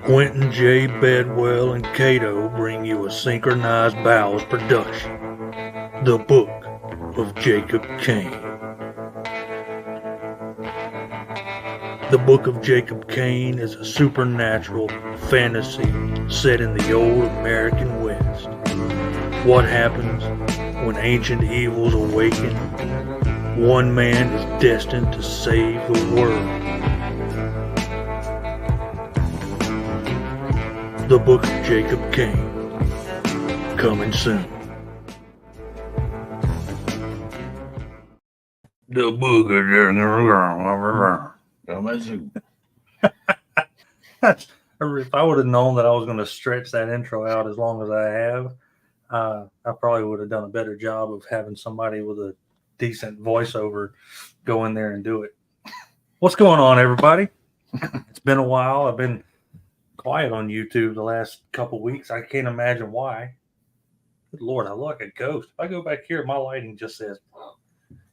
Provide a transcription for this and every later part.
Quentin J. Bedwell and Cato bring you a Synchronized Bowels production, The Book of Jacob Kane. The Book of Jacob Kane is a supernatural fantasy set in the old American West. What happens when ancient evils awaken? One man is destined to save the world. The Book of Jacob Kane, coming soon. The Book of coming soon. If I would have known that I was going to stretch that intro out as long as I have, I probably would have done a better job of having somebody with a decent voiceover go in there and do it. What's going on, everybody? It's been a while. I've been quiet on YouTube the last couple weeks. I can't imagine why. Good Lord, I look like a ghost. If I go back here, my lighting just says,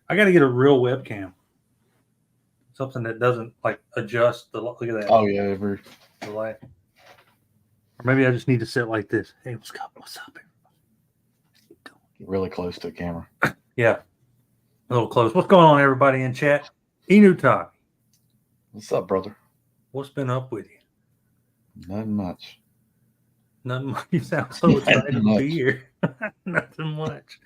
I got to get a real webcam. Something that doesn't like adjust the look at that. Oh yeah, the light. Or maybe I just need to sit like this. Hey, what's up? What's up, everybody? Get really close to the camera. Yeah, a little close. What's going on, everybody in chat? Enewtabie. What's up, brother? What's been up with you? Nothing much. Nothing much. You sound so excited to be here. Nothing much,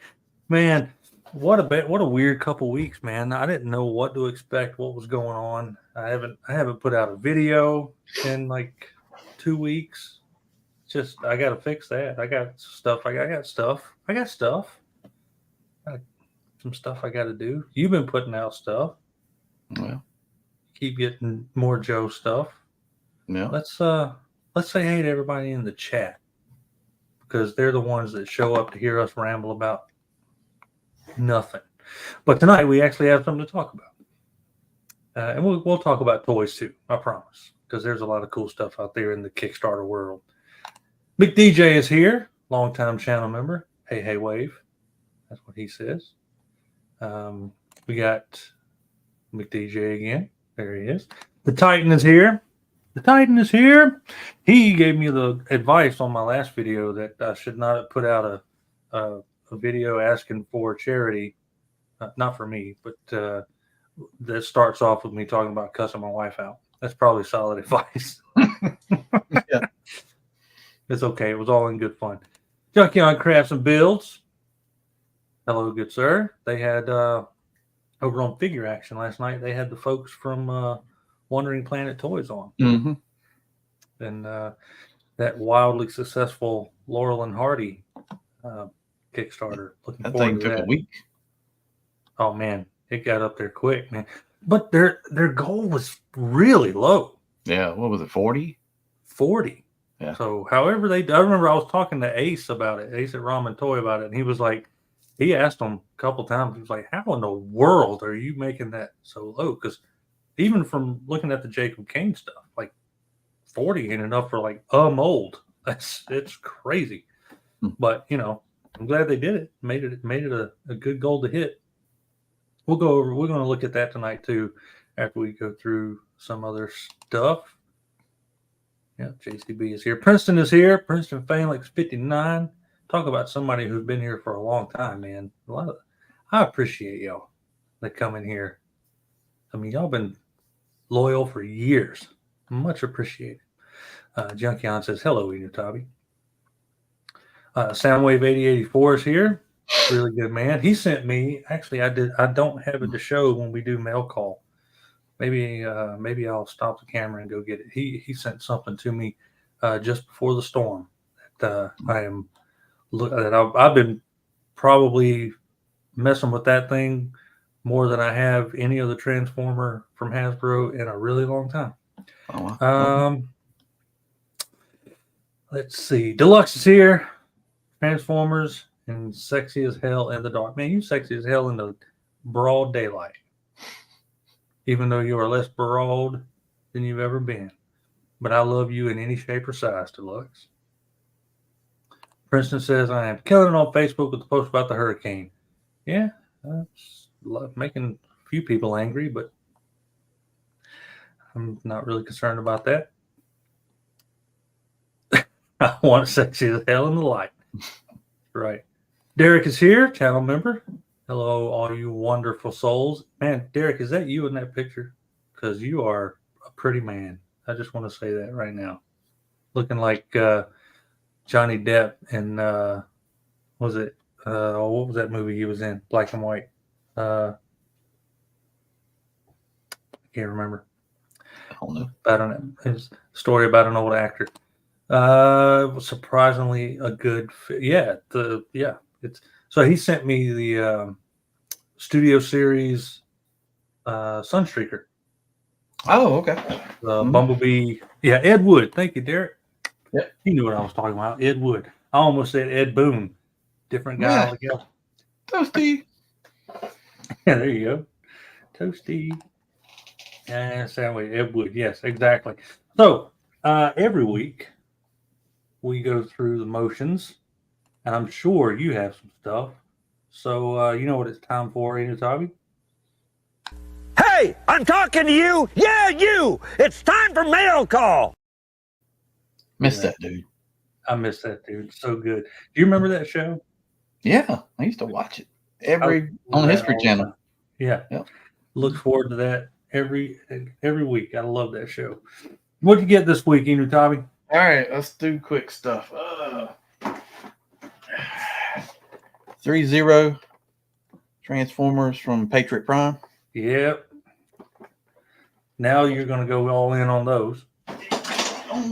man. What a weird couple weeks, man. I didn't know what to expect. What was going on? I haven't put out a video in like 2 weeks. Just I got to fix that. I got stuff. I got stuff. I got some stuff I got to do. You've been putting out stuff. Well, keep getting more Joe stuff. Yeah. Let's say hey to everybody in the chat, because they're the ones that show up to hear us ramble about nothing. But tonight we actually have something to talk about, and we'll talk about toys too. I promise, because there's a lot of cool stuff out there in the Kickstarter world. Big DJ is here, longtime channel member. Hey wave, that's what he says. We got Big DJ again. There he is. The Titan is here. The Titan is here. He gave me the advice on my last video that I should not put out a video asking for charity. Not for me, but that starts off with me talking about cussing my wife out. That's probably solid advice. Yeah. It's okay. It was all in good fun. Junkyard Crafts and Builds. Hello, good sir. They had over on Figure Action last night, they had the folks from Wandering Planet Toys on. Mm-hmm. And that wildly successful Laurel and Hardy Kickstarter. Looking That forward thing to took that. a week. Oh man, it got up there quick, man. But their goal was really low. Yeah, what was it, 40? 40. Yeah. So however I remember I was talking to Ace about it, Ace at Ramen Toy about it, and he was like, he asked him a couple times, he was like, how in the world are you making that so low? Because even from looking at the Jacob Kane stuff, like 40 ain't enough for like a mold. It's crazy. But I'm glad they did it. Made it a good goal to hit. We're going to look at that tonight too, after we go through some other stuff. Yeah, JCB is here. Princeton is here. Princeton Phalanx 59. Talk about somebody who's been here for a long time, man. I appreciate y'all that come in here. I mean, y'all been loyal for years. Much appreciated. Junkion says, hello, Enewtabie. Soundwave 8084 is here. Really good man. He sent me, actually, I don't have it to show when we do mail call. Maybe I'll stop the camera and go get it. He sent something to me just before the storm that I've been probably messing with that thing more than I have any other Transformer from Hasbro in a really long time. Oh, wow. Let's see. Deluxe is here. Transformers and sexy as hell in the dark. Man, you sexy as hell in the broad daylight. Even though you are less broad than you've ever been. But I love you in any shape or size, Deluxe. Princeton says, I am killing it on Facebook with the post about the hurricane. Yeah, making a few people angry, but I'm not really concerned about that. I want sexy as hell in the light. Right. Derek is here, channel member. Hello, all you wonderful souls. Man, Derek, is that you in that picture? Because you are a pretty man. I just want to say that right now. Looking like Johnny Depp in, what was that movie he was in? Black and white. I can't remember. I don't know. It's a story about an old actor. Surprisingly a good fit. It's so he sent me the studio series Sunstreaker. Oh, okay. Bumblebee. Yeah, Ed Wood. Thank you, Derek. Yep. He knew what I was talking about. Ed Wood. I almost said Ed Boon. Different guy altogether. Toasty. Yeah, there you go. Toasty. And sandwich. Ed Wood. Yes, exactly. So every week we go through the motions, and I'm sure you have some stuff. So you know what it's time for, Enewtabie? Hey, I'm talking to you. Yeah, you. It's time for mail call. Missed that, dude. I miss that, dude. So good. Do you remember that show? Yeah, I used to watch it on the History Channel. Yeah. Yep. Look forward to that every week. I love that show. What'd you get this week, Enewtabie? All right, let's do quick stuff. 3-0 Transformers from Patriot Prime. Yep. Now you're going to go all in on those.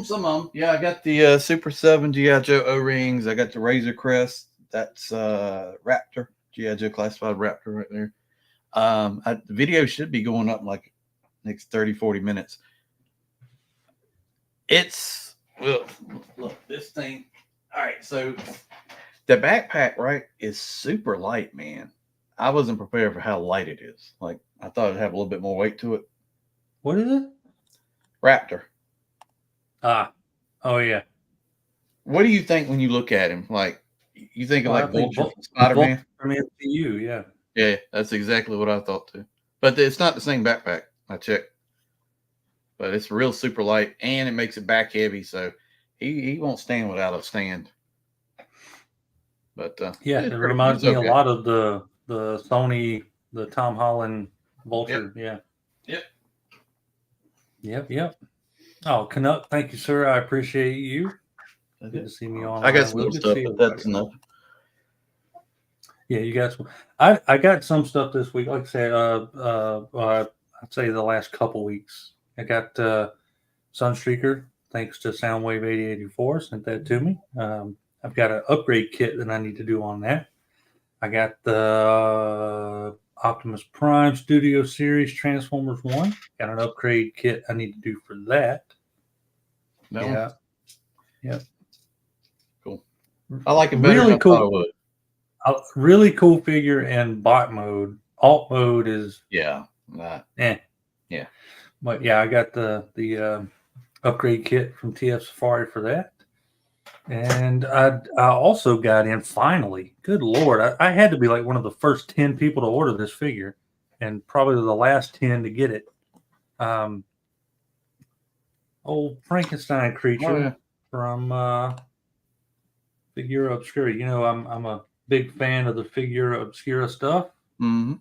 Some of them. Yeah, I got the Super 7 G.I. Joe O-rings. I got the Razor Crest. That's Raptor. G.I. Joe Classified Raptor right there. The video should be going up in like next 30, 40 minutes. Look, this thing. All right, so the backpack, right, is super light, man. I wasn't prepared for how light it is. Like, I thought it'd have a little bit more weight to it. What is it? Raptor. Oh yeah. What do you think when you look at him? Like, you think of like Vulture from Spider-Man? From MCU, yeah. Yeah, that's exactly what I thought too. But it's not the same backpack. I checked. But it's real super light, and it makes it back heavy, so he won't stand without a stand. But yeah, it reminds me a lot of the Sony, the Tom Holland Vulture. Yep. Yeah. Yep. Oh, Canuck, thank you, sir. I appreciate you. Good to see me on. I got some more stuff, but that's enough. Yeah, you got some. I got some stuff this week. Like I said, I'd say the last couple weeks. I got Sunstreaker, thanks to Soundwave 8084, sent that to me. I've got an upgrade kit that I need to do on that. I got the Optimus Prime Studio Series Transformers 1. Got an upgrade kit I need to do for that. No. Yeah. Cool. I like it better than I thought I would. A really cool figure in bot mode. Alt mode is Yeah. But yeah, I got the upgrade kit from TF Safari for that. And I also got in finally. Good Lord. I had to be like one of the first 10 people to order this figure and probably the last 10 to get it. Old Frankenstein creature from Figura Obscura. You know, I'm a big fan of the Figura Obscura stuff. Mm-hmm.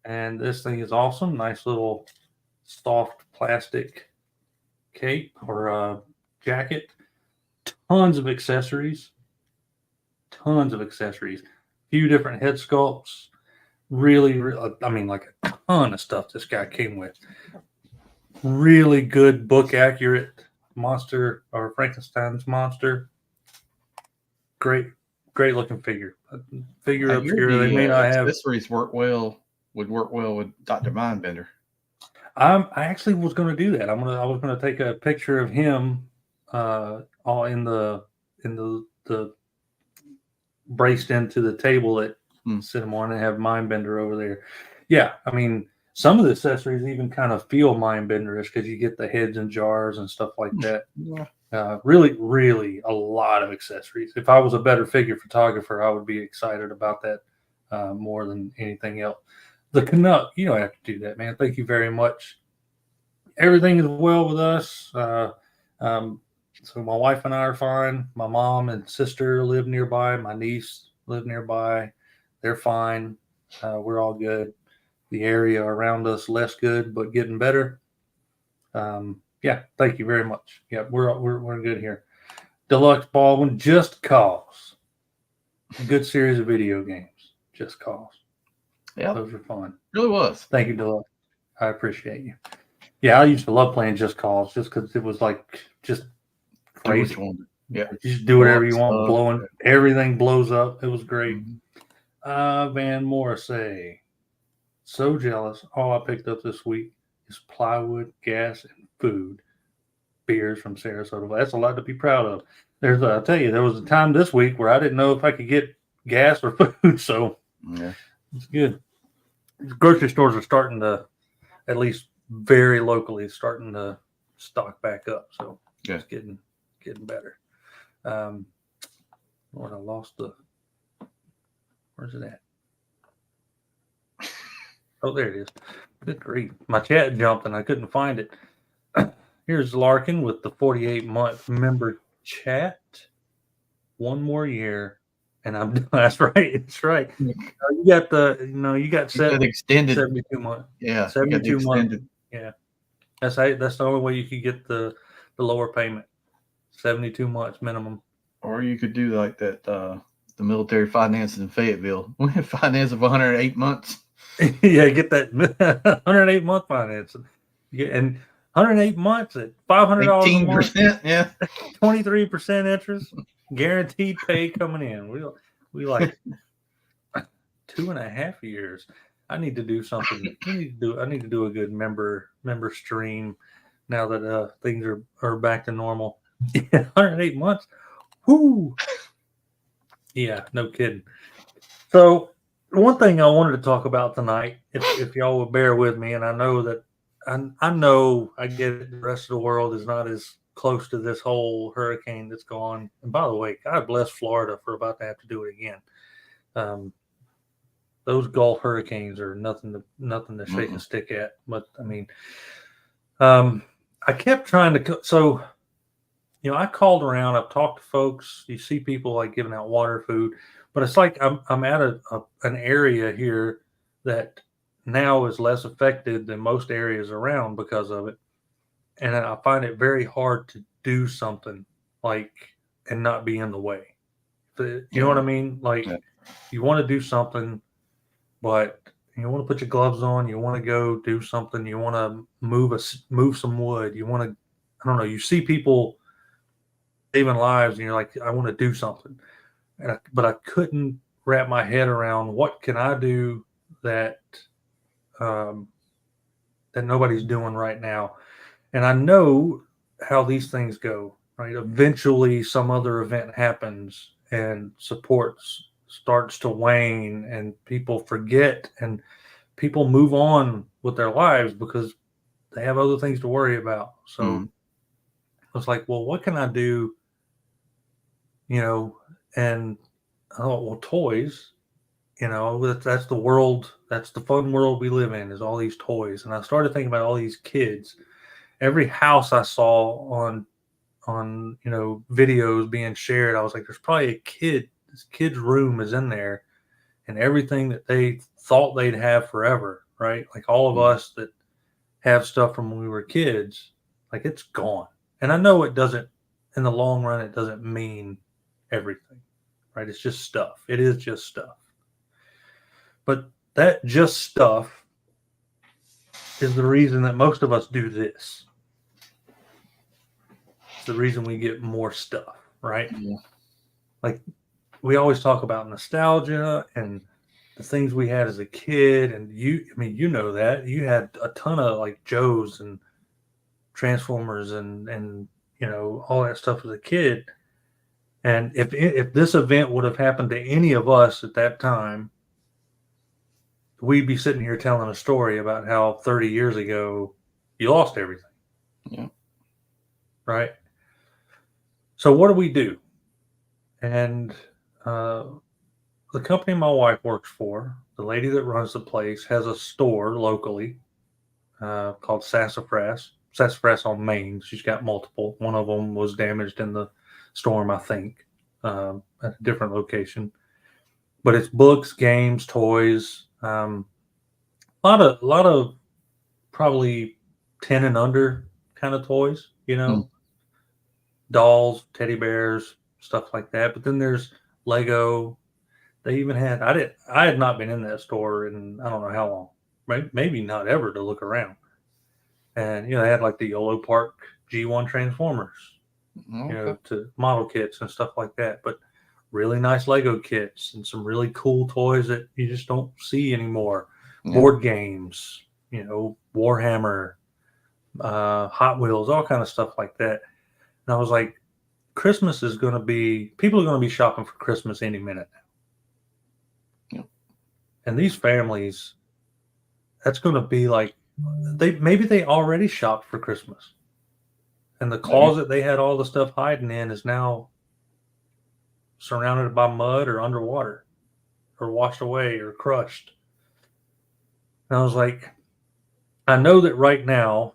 And this thing is awesome. Nice little soft plastic cape or jacket. Tons of accessories. Few different head sculpts. Really, I mean, like a ton of stuff this guy came with. Really good book accurate monster or Frankenstein's monster. Great looking figure. Figure obscure. They may not have accessories would work well with Dr. Mindbender. I actually was going to do that. I was going to take a picture of him all in the braced into the table that sit them on, and have Mindbender over there. Yeah, I mean, some of the accessories even kind of feel Mindbenderish because you get the heads and jars and stuff like that. Really, really a lot of accessories. If I was a better figure photographer, I would be excited about that more than anything else. The Canuck, you don't have to do that, man. Thank you very much. Everything is well with us. So my wife and I are fine. My mom and sister live nearby. My niece live nearby. They're fine. We're all good. The area around us less good, but getting better. Yeah, thank you very much. Yeah, we're good here. Deluxe Baldwin, Just Cause. Good series of video games. Just Cause. Yeah, those were fun. Really was. Thank you, Deluxe. I appreciate you. Yeah, I used to love playing Just Cause just because it was like just crazy. Yeah, you just do whatever you want. Everything blows up. It was great. Van Morrissey, so jealous. All I picked up this week is plywood, gas, and food. Beers from Sarasota. That's a lot to be proud of. I'll tell you, there was a time this week where I didn't know if I could get gas or food, so it's good. Grocery stores are starting to, at least very locally, starting to stock back up. So it's getting better. Lord, I lost where's it at? Oh, there it is. Good grief. My chat jumped and I couldn't find it. Here's Larkin with the 48-month member chat. One more year, and I'm done. That's right. It's right. You got you got extended 72 months. Yeah, 72 months. Yeah, that's the only way you could get the lower payment. 72 months minimum. Or you could do like that. The military finances in Fayetteville. We have finance of 108 months. Yeah, get that 108 month financing. And 108 months at $500 a month. 18%, yeah. 23% interest, guaranteed pay coming in. We like 2.5 years. I need to do something. I need to do a good member stream now that things are back to normal. Yeah, 108 months. Whoo. Yeah, no kidding. So one thing I wanted to talk about tonight, if y'all will bear with me, and I know that I get it, the rest of the world is not as close to this whole hurricane that's gone. And by the way, God bless Florida for about to have to do it again. Those Gulf hurricanes are nothing to shake a stick at. But I mean, I kept trying to. So, I called around. I've talked to folks. You see people like giving out water, food, but it's like I'm at an area here that now is less affected than most areas around because of it. And I find it very hard to do something and not be in the way. You know what I mean? You want to do something, but you want to put your gloves on. You want to go do something. You want to move some wood. You want to, I don't know. You see people saving lives, and you're like, I want to do something, but I couldn't wrap my head around what can I do that nobody's doing right now. And I know how these things go, right? Eventually some other event happens and support starts to wane and people forget and people move on with their lives because they have other things to worry about. So I was like, well, what can I do? And I thought, well, toys, that's the world, that's the fun world we live in, is all these toys. And I started thinking about all these kids. Every house I saw on videos being shared, I was like, there's probably a kid. This kid's room is in there, and everything that they thought they'd have forever, right? Like all of us that have stuff from when we were kids, like it's gone. And I know it doesn't, in the long run, it doesn't mean everything, right? It's just stuff. It is just stuff. But that just stuff is the reason that most of us do this. It's the reason we get more stuff, right? Yeah. Like we always talk about nostalgia and the things we had as a kid. And you know that you had a ton of like Joes and Transformers and all that stuff as a kid. And if this event would have happened to any of us at that time, we'd be sitting here telling a story about how 30 years ago you lost everything. Yeah. Right. So what do we do? And the company my wife works for, the lady that runs the place, has a store locally called Sassafras on Main. She's got multiple. One of them was damaged in the storm, I think, at a different location. But it's books, games, toys, a lot of probably 10 and under kind of toys, dolls, teddy bears, stuff like that. But then there's Lego. They even had I had not been in that store in I don't know how long, maybe not ever, to look around. And they had like the YOLO Park G1 Transformers, to model kits and stuff like that. But really nice Lego kits and some really cool toys that you just don't see anymore. Yeah. Board games, Warhammer, Hot Wheels, all kind of stuff like that. And I was like, Christmas is going to be, people are going to be shopping for Christmas any minute now. Yeah. And these families, that's going to be like, maybe they already shopped for Christmas. And the closet they had all the stuff hiding in is now surrounded by mud or underwater or washed away or crushed. And I was like, I know that right now,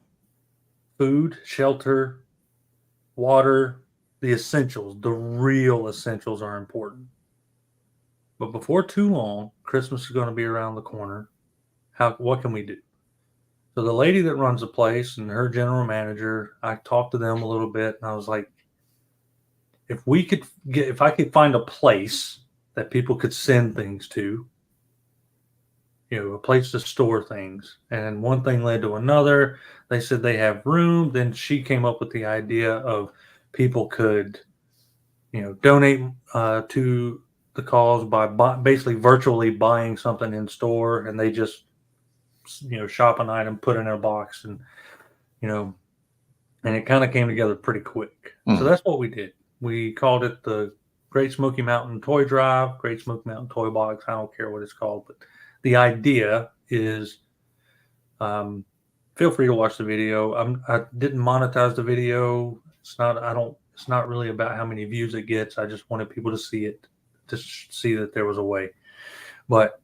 food, shelter, water, the essentials, the real essentials are important. But before too long, Christmas is going to be around the corner. What can we do? So the lady that runs the place and her general manager, I talked to them a little bit, and I was like, if I could find a place that people could send things to, a place to store things. And one thing led to another. They said they have room. Then she came up with the idea of people could, donate to the cause by basically virtually buying something in store, and they just, shop an item, put it in a box, and, and it kind of came together pretty quick. Mm. So that's what we did. We called it the Great Smoky Mountain Toy Drive, Great Smoky Mountain Toy Box. I don't care what it's called, but the idea is, feel free to watch the video. I didn't monetize the video. It's not really about how many views it gets. I just wanted people to see it, to see that there was a way. But,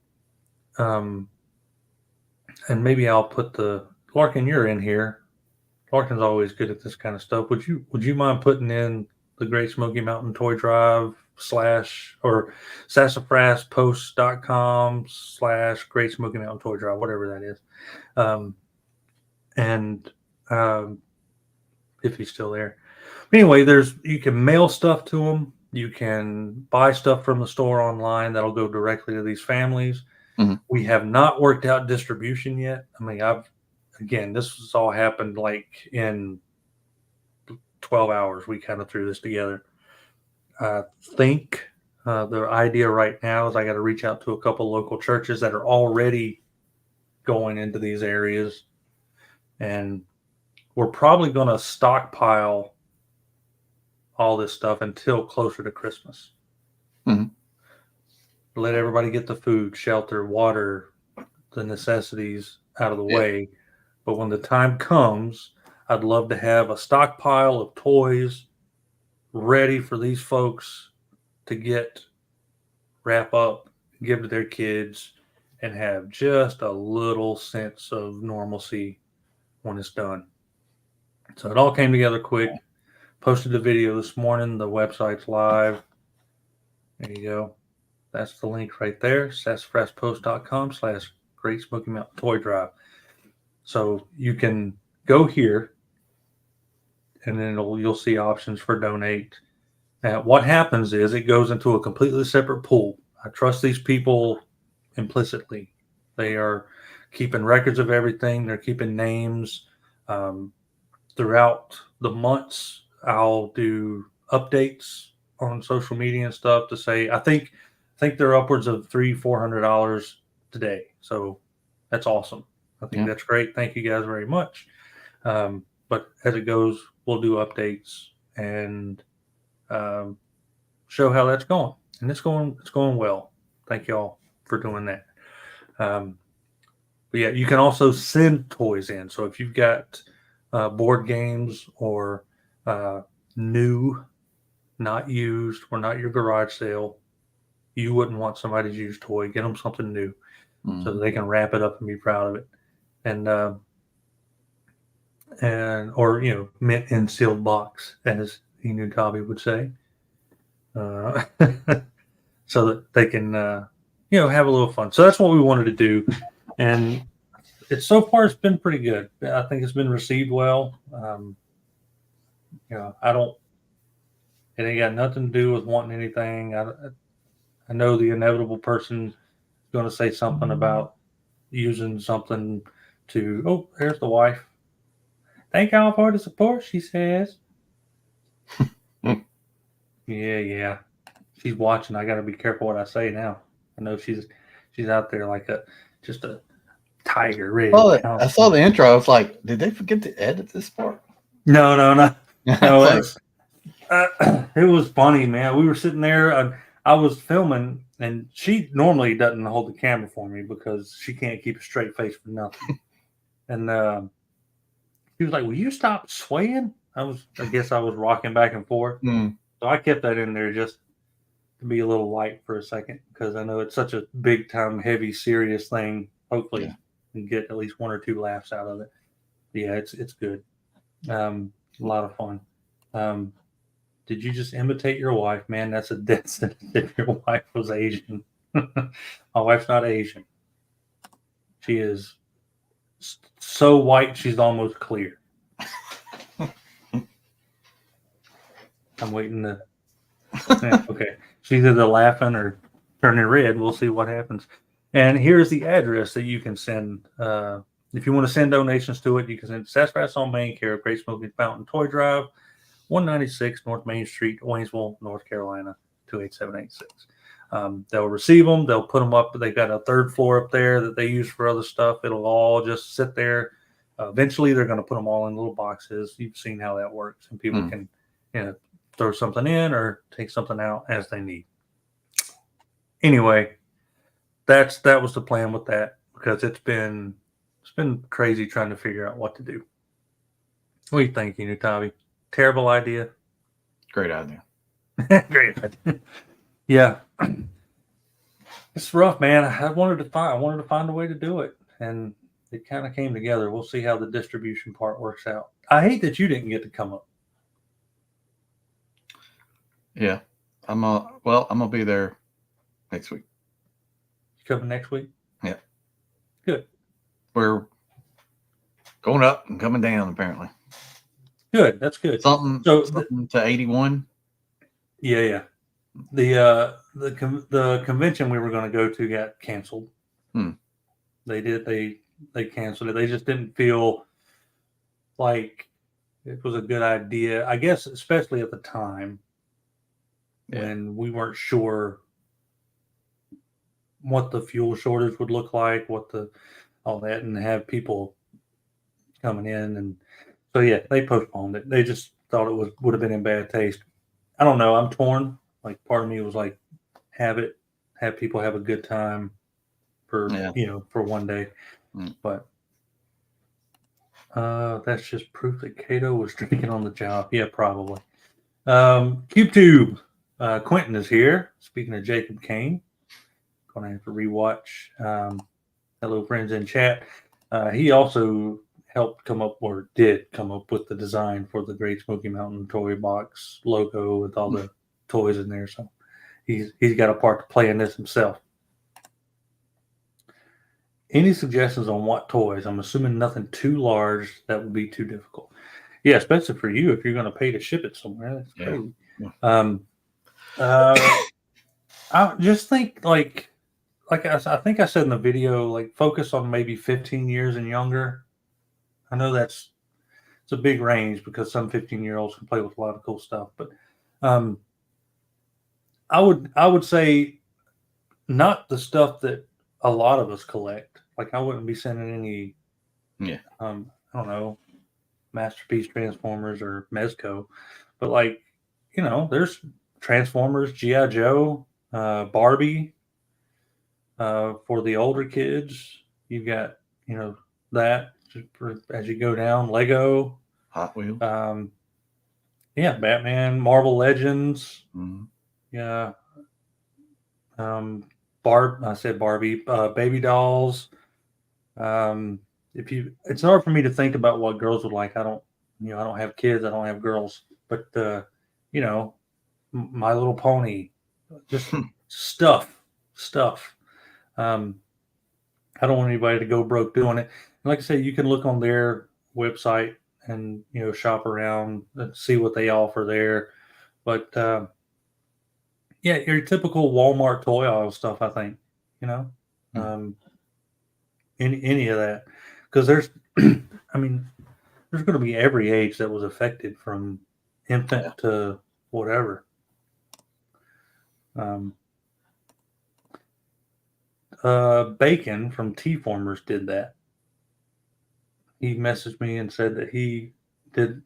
and maybe I'll put Larkin, you're in here. Larkin's always good at this kind of stuff. Would you mind putting in the Great Smoky Mountain Toy Drive / or sassafraspost.com / Great Smoky Mountain Toy Drive, whatever that is. If he's still there. Anyway, you can mail stuff to them. You can buy stuff from the store online that'll go directly to these families. Mm-hmm. We have not worked out distribution yet. I mean, this has all happened like in 12 hours. We kind of threw this together. I think the idea right now is I got to reach out to a couple local churches that are already going into these areas. And we're probably going to stockpile all this stuff until closer to Christmas. Mm-hmm. Let everybody get the food, shelter, water, the necessities out of the way. But when the time comes, I'd love to have a stockpile of toys ready for these folks to wrap up, give to their kids, and have just a little sense of normalcy when it's done. So it all came together quick. Posted the video this morning. The website's live. There you go. That's the link right there. sassafraspost.com / Great Smoky Mountain Toy Drive. So you can go here, and then you'll see options for donate. What happens is it goes into a completely separate pool. I trust these people implicitly. They are keeping records of everything. They're keeping names. Throughout the months, I'll do updates on social media and stuff to say, I think they're upwards of $300-400 today. So that's awesome. I think that's great. Thank you guys very much. But as it goes we'll do updates and show how that's going. And it's going well. Thank y'all for doing that. But yeah, you can also send toys in. So if you've got board games or new, not used, or not your garage sale, you wouldn't want somebody's used toy. Get them something new so that they can wrap it up and be proud of it. And or mint in sealed box, as Enewtabie would say, so that they can have a little fun. So that's what we wanted to do, and so far it's been pretty good. I think it's been received well. It ain't got nothing to do with wanting anything. I know the inevitable person is going to say something about using something to. Oh, there's the wife. Thank y'all for the support, she says. Yeah. She's watching. I got to be careful what I say now. I know she's out there like just a tiger ready. I saw the intro. I was like, did they forget to edit this part? No. It was funny, man. We were sitting there. I was filming, and she normally doesn't hold the camera for me because she can't keep a straight face for nothing. And he was like, "Will you stop swaying?" I guess I was rocking back and forth. So I kept that in there just to be a little light for a second because I know it's such a big time, heavy, serious thing. Hopefully, you can get at least one or two laughs out of it. Yeah, it's good. A lot of fun. Did you just imitate your wife, man? That's a death sentence if your wife was Asian. My wife's not Asian. She is so white she's almost clear. I'm waiting to. Okay, she's either laughing or turning red. We'll see what happens. And here's the address that you can send. If you want to send donations to it, you can send Sassafras on Main, care of Great Smoky Mountain Toy Drive, 196 North Main Street, Waynesville, North Carolina, 28786. They'll receive them. They'll put them up. They've got a third floor up there that they use for other stuff. It'll all just sit there. Eventually, they're going to put them all in little boxes. You've seen how that works, and people can, throw something in or take something out as they need. Anyway, that was the plan with that because it's been crazy trying to figure out what to do. What do you think, Enewtabie? Terrible idea. Great idea. Great idea. Yeah, it's rough, man. I wanted to find a way to do it, and it kind of came together. We'll see how the distribution part works out. I hate that you didn't get to come up. Yeah, I'm gonna be there next week. You coming next week? Yeah. Good. We're going up and coming down apparently. Good. That's good. Something to 81. Yeah. The convention we were going to go to got canceled. They canceled it. They just didn't feel like it was a good idea. I guess especially at the time when we weren't sure what the fuel shortage would look like, all that, and have people coming in, and so yeah, they postponed it. They just thought it would have been in bad taste. I don't know. I'm torn. Like part of me was like, have people have a good time for one day, but that's just proof that Cato was drinking on the job. Yeah, probably. CubeTube, Quentin is here. Speaking of Jacob Kane, gonna have to rewatch. Hello, friends in chat. He also did come up with the design for the Great Smoky Mountain Toy Box logo with all the toys in there. So he's got a part to play in this himself. Any suggestions on what toys? I'm assuming nothing too large that would be too difficult. Yeah, especially for you if you're going to pay to ship it somewhere. That's crazy. I just think like I think I said in the video, like focus on maybe 15 years and younger. I know it's a big range because some 15-year-olds can play with a lot of cool stuff, but I would say not the stuff that a lot of us collect. Like I wouldn't be sending any, I don't know, Masterpiece Transformers or Mezco, but like, there's Transformers, G.I. Joe, Barbie. For the older kids, you've got, that as you go down, Lego, Hot Wheels. Yeah, Batman, Marvel Legends, Mm-hmm. yeah, I said Barbie, baby dolls. It's hard for me to think about what girls would like. I don't have kids. I don't have girls, but My Little Pony, just stuff. Um, I don't want anybody to go broke doing it. And like I said, you can look on their website and shop around and see what they offer there. But yeah, your typical Walmart toy aisle stuff. I think um, any of that, because there's, I mean, there's going to be every age that was affected from infant to whatever. Bacon from T-Formers did that. He messaged me and said that he did.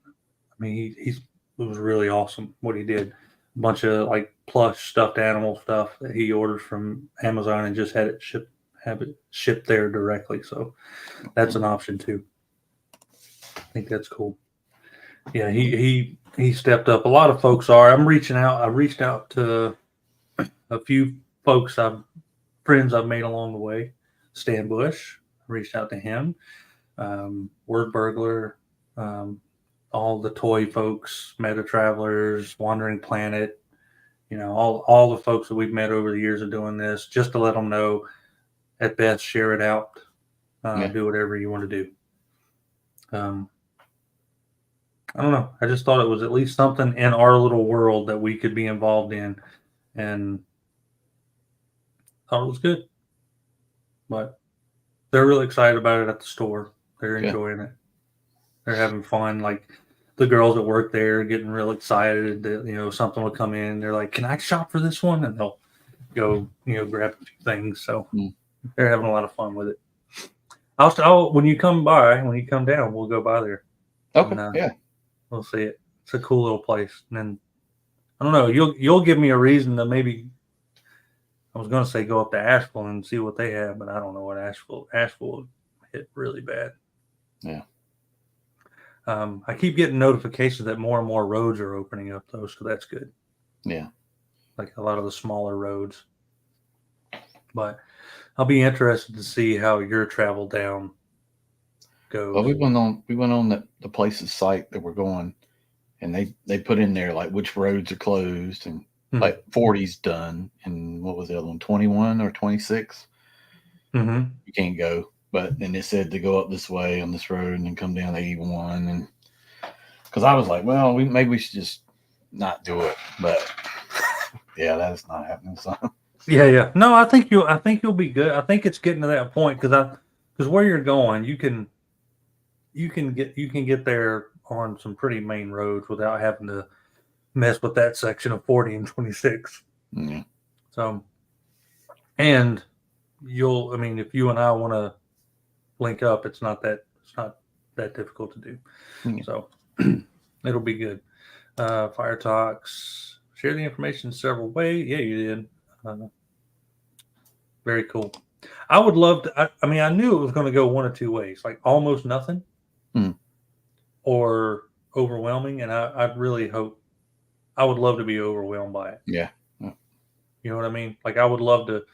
I mean, it was really awesome what he did. A bunch of like plush stuffed animal stuff that he ordered from Amazon and just have it shipped there directly. So that's an option too. I think that's cool. Yeah, he stepped up. A lot of folks are. I reached out to a few folks friends I've made along the way. Stan Bush, I reached out to him. Word Burglar, all the toy folks, Meta Travelers, Wandering Planet, all the folks that we've met over the years of doing this, just to let them know, at best, share it out, do whatever you want to do. I don't know. I just thought it was at least something in our little world that we could be involved in, and thought it was good. But they're really excited about it at the store. They're enjoying it. They're having fun. Like the girls that work there are getting real excited that, something will come in. They're like, "Can I shop for this one?" And they'll go, grab a few things. So they're having a lot of fun with it. When you come down, we'll go by there. Okay. And, we'll see it. It's a cool little place. And then I don't know. You'll give me a reason to maybe. I was going to say go up to Asheville and see what they have, but I don't know what Asheville hit really bad. Yeah. I keep getting notifications that more and more roads are opening up, though, so that's good. Yeah. Like a lot of the smaller roads. But I'll be interested to see how your travel down goes. Well, we went on the place's site that we're going, and they put in there like which roads are closed and like 40's done, and what was the other one, 21 or 26? Mm-hmm. You can't go. But then it said to go up this way on this road and then come down 81. And because I was like, well, maybe we should just not do it. But yeah, that's not happening. So yeah. No, I think you'll be good. I think it's getting to that point because where you're going, you can get there on some pretty main roads without having to mess with that section of 40 and 26. Yeah. So, and if you and I want to link up, it's not that difficult to do. Yeah. So it'll be good. Fire Talks, share the information several ways. Yeah, you did. Very cool. I would love to. I knew it was going to go one of two ways, like almost nothing or overwhelming. And I'd really hope, I would love to be overwhelmed by it. Yeah. You know what I mean? Like I would love to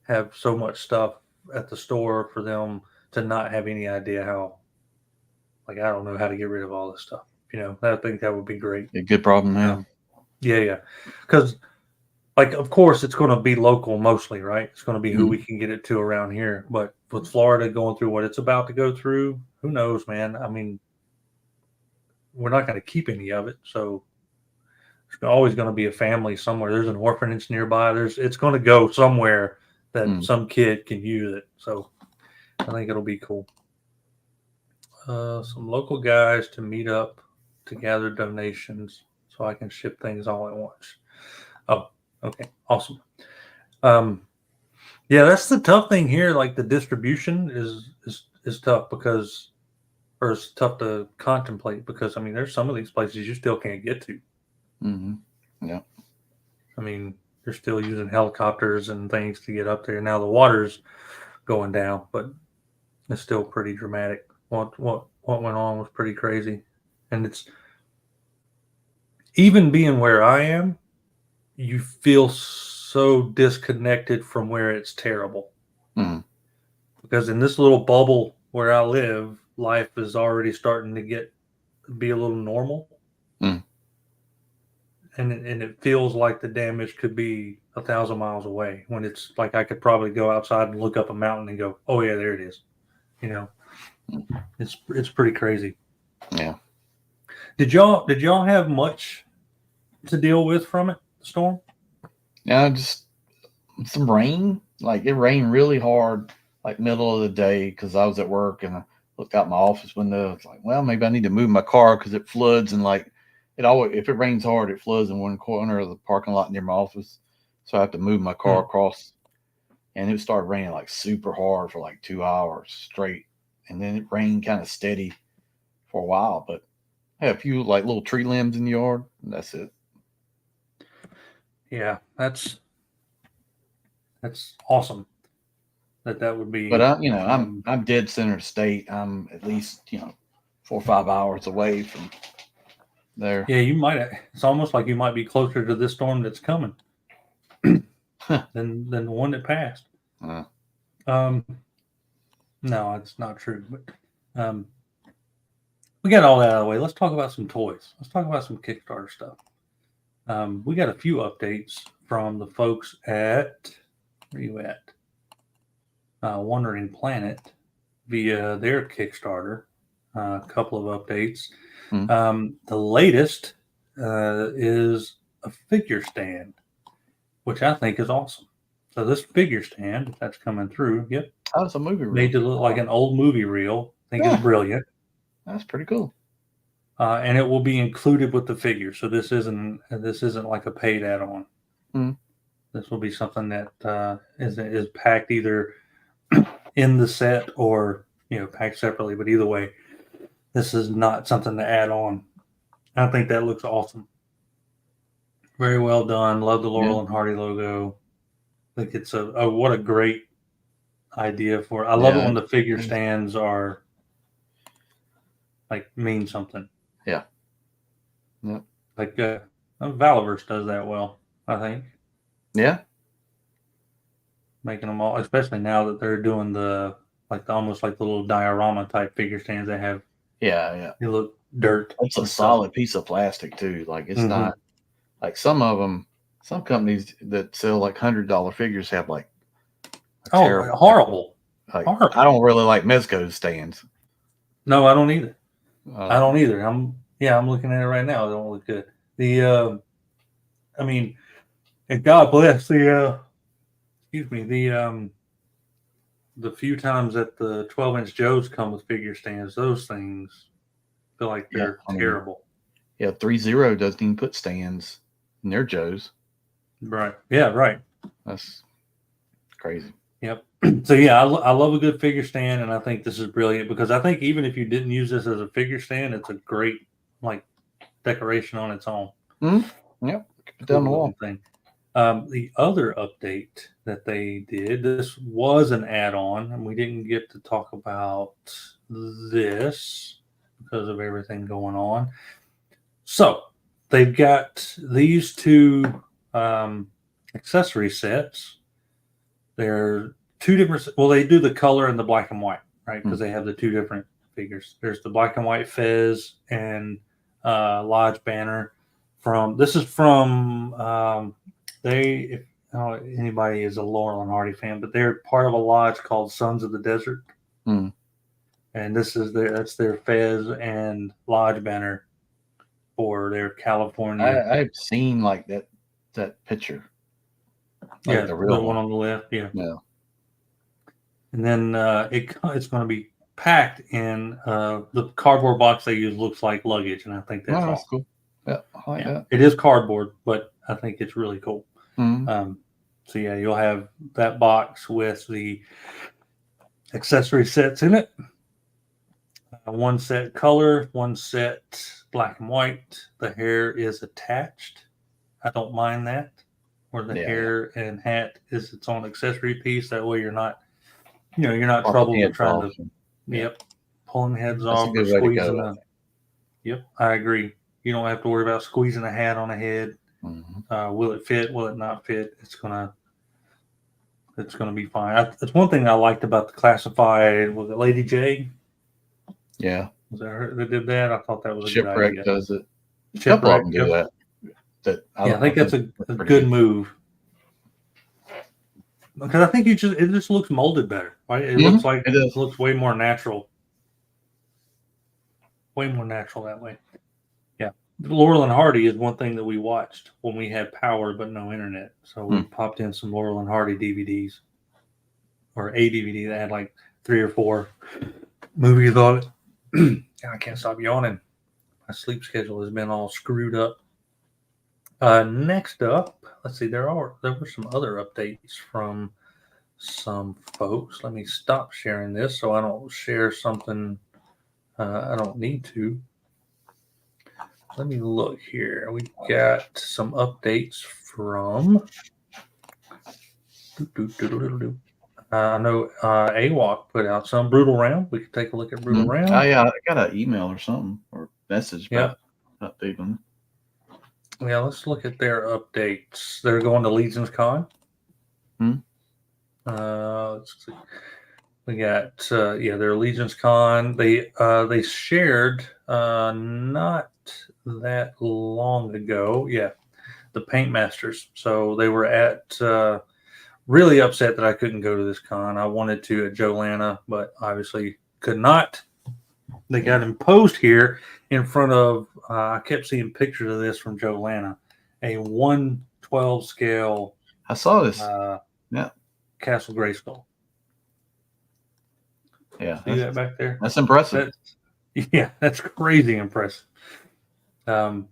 have so much stuff at the store for them to not have any idea how, like, I don't know how to get rid of all this stuff. I think that would be great. A good problem now. Yeah. Because, like, of course, it's going to be local mostly, right? It's going to be who we can get it to around here. But with Florida going through what it's about to go through, who knows, man? I mean, we're not going to keep any of it. So there's always going to be a family somewhere. There's an orphanage nearby. It's going to go somewhere that some kid can use it. So I think it'll be cool. Some local guys to meet up to gather donations so I can ship things all at once. Oh, okay. Awesome. Yeah, that's the tough thing here. Like the distribution is tough because or it's tough to contemplate because I mean, there's some of these places you still can't get to. Yeah. I mean, they're still using helicopters and things to get up there. Now the water's going down, but it's still pretty dramatic. What went on was pretty crazy, and it's even being where I am, you feel so disconnected from where it's terrible. Mhm. Because in this little bubble where I live, life is already starting to be a little normal. Mm. And it feels like the damage could be 1,000 miles away when it's like I could probably go outside and look up a mountain and go, oh yeah, there it is. You know, it's pretty crazy. Yeah. Did y'all have much to deal with from it, the storm? Yeah, just some rain. Like it rained really hard, like middle of the day, because I was at work and I looked out my office window. It's like, well, maybe I need to move my car because it floods and like it always, if it rains hard, it floods in one corner of the parking lot near my office. So I have to move my car across. And it started raining like super hard for like 2 hours straight. And then it rained kind of steady for a while, but I had a few like little tree limbs in the yard. And that's it. Yeah, that's awesome. That would be. But I'm dead center state. I'm at least 4 or 5 hours away from there. Yeah, you might. It's almost like you might be closer to this storm that's coming than the one that passed. No, it's not true. But we got all that out of the way. Let's talk about some toys. Let's talk about some Kickstarter stuff. We got a few updates from the folks at where are you at? Wandering Planet via their Kickstarter. A couple of updates. The latest is a figure stand, which I think is awesome. So this figure stand that's coming through, yep, Oh, it's a movie reel. made to look like an old movie reel. I think it's brilliant. That's pretty cool. And it will be included with the figure. So this isn't like a paid add-on. This will be something that is packed either in the set or packed separately. But either way, this is not something to add on. I think that looks awesome. Very well done. Love the Laurel and Hardy logo. I think it's what a great idea for. I love it when the figure stands are like mean something. Yeah. Yep. Like Valiverse does that well, I think. Yeah. Making them all, especially now that they're doing almost like the little diorama type figure stands they have. Yeah. They look dirt. It's a solid piece of plastic too. Like it's not like some of them. Some companies that sell like $100 figures have like horrible. Like, horrible. I don't really like Mezco's stands. No, I don't either. I don't either. I'm looking at it right now. It don't look good. I mean, and God bless the few times that the 12-inch Joes come with figure stands, those things feel like they're terrible. Yeah, 3-0 doesn't even put stands in their Joes. Right. Yeah, right. That's crazy. Yep. So yeah, I love a good figure stand, and I think this is brilliant because I think even if you didn't use this as a figure stand, it's a great like decoration on its own. Yep. Put down the wall thing. The other update that they did, this was an add-on, and we didn't get to talk about this because of everything going on. So they've got these two accessory sets. They're two different. Well, they do the color and the black and white, right? Because they have the two different figures. There's the black and white Fez and Lodge banner. This is from if anybody is a Laurel and Hardy fan, but they're part of a lodge called Sons of the Desert, and that's their Fez and Lodge banner for their California. I've seen like that picture. Like the real one on the left. Yeah. And then it's going to be packed in the cardboard box they use looks like luggage, and I think that's awesome. Cool. Yeah, I like that. It is cardboard, but I think it's really cool. So yeah, you'll have that box with the accessory sets in it. One set color, one set black and white. The hair is attached. I don't mind that. Where the hair and hat is its own accessory piece. That way you're not troubled with trying to pulling heads That's off a or good way to squeezing go. Yep, I agree. You don't have to worry about squeezing a hat on a head. Will it fit? Will it not fit? It's gonna be fine. That's one thing I liked about the classified. Was it Lady J? Yeah. Was that her that did that? I thought that was a good Shipwreck idea. does it. A couple of them do that. I think that's a good move. Because I think it just looks molded better. Right? It looks like it looks way more natural. Way more natural that way. Yeah. Laurel and Hardy is one thing that we watched when we had power but no internet. So we popped in some Laurel and Hardy DVDs. Or a DVD that had like 3 or 4 movies on it. I can't stop yawning. My sleep schedule has been all screwed up. Next up, let's see, there were some other updates from some folks. Let me stop sharing this so I don't share something I don't need to. Let me look here. We got some updates from. I know AWOC put out some Brutal Round. We could take a look at Brutal Round. Oh yeah, I got an email or something or message about updating. Yeah, let's look at their updates. They're going to Legion's Con. Let's see. We got their Legion's Con. They shared not that long ago. Yeah, the Paint Masters. So they were at really upset that I couldn't go to this con. I wanted to at Joanna, but obviously could not. They got imposed here in front of. I kept seeing pictures of this from Joanna, a 1/12 scale. I saw this. Castle Grayskull. Yeah, see that back there? That's impressive. That's crazy impressive. So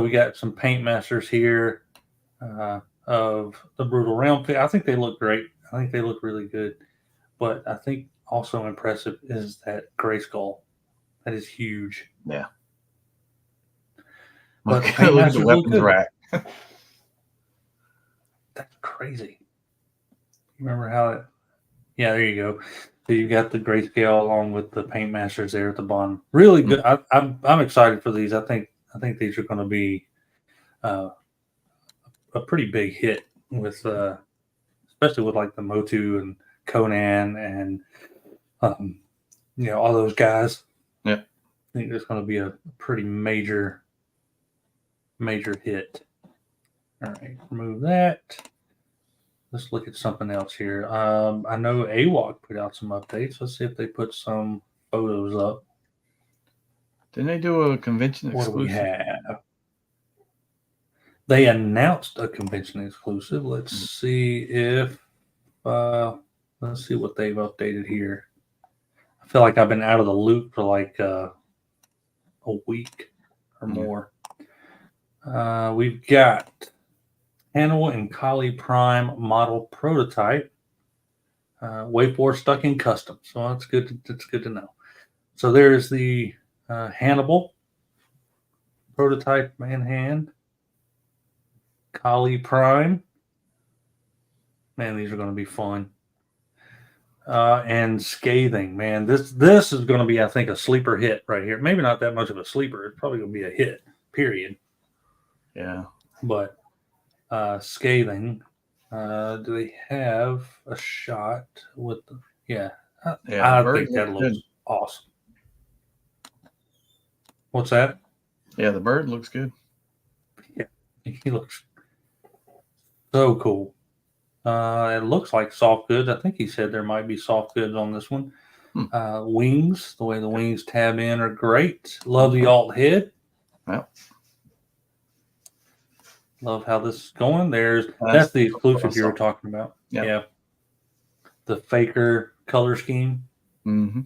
we got some Paint Masters here of the Brutal Realm. I think they look great. I think they look really good. But I think also impressive is that Grayskull. That is huge. Yeah. But the Paint Masters the weapons rack. That's crazy. Remember how it? Yeah, there you go. So you got the grayscale along with the Paint Masters there at the bottom. Really good. I'm excited for these. I think these are going to be a pretty big hit with, especially with like the Motu and Conan and all those guys. Yeah, I think there's going to be a pretty major hit. All right, remove that. Let's look at something else here. I know AWOC put out some updates. Let's see if they put some photos up. Didn't they do a convention exclusive? What do we have? They announced a convention exclusive. Let's see if let's see what they've updated here. I feel like I've been out of the loop for like a week or more. We've got Hannibal and Kali Prime model prototype. Wayport stuck in custom. So that's good. That's good to know. So there's the Hannibal prototype man hand. Kali Prime. Man, these are going to be fun. And Scathing. Man, this is going to be, I think, a sleeper hit right here. Maybe not that much of a sleeper. It's probably going to be a hit, period. Yeah. But Scathing. Do they have a shot with the? Yeah, I think that looks awesome. What's that? Yeah, the bird looks good. Yeah, he looks so cool. It looks like soft goods. I think he said there might be soft goods on this one. Wings, the way the wings tab in are great. Love the alt head. Well. Love how this is going. That's the exclusive you were talking about. Yep. Yeah. The Faker color scheme. Mm-hmm.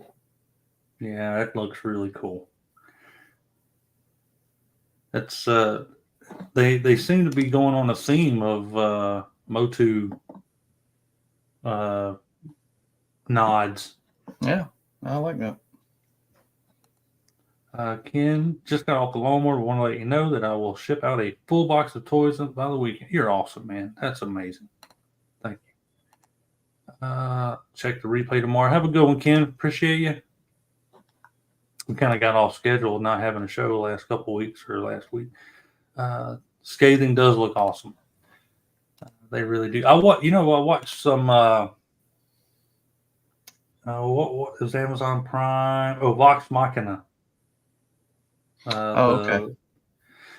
Yeah, that looks really cool. That's they seem to be going on a theme of Motu nods. Yeah, I like that. Ken, just got off the lawnmower. I want to let you know that I will ship out a full box of toys by the weekend. You're awesome, man. That's amazing. Thank you. Check the replay tomorrow. Have a good one, Ken. Appreciate you. We kind of got off schedule, not having a show the last couple weeks or last week. Scathing does look awesome. They really do. I watched some. What is Amazon Prime? Oh, Vox Machina. Okay.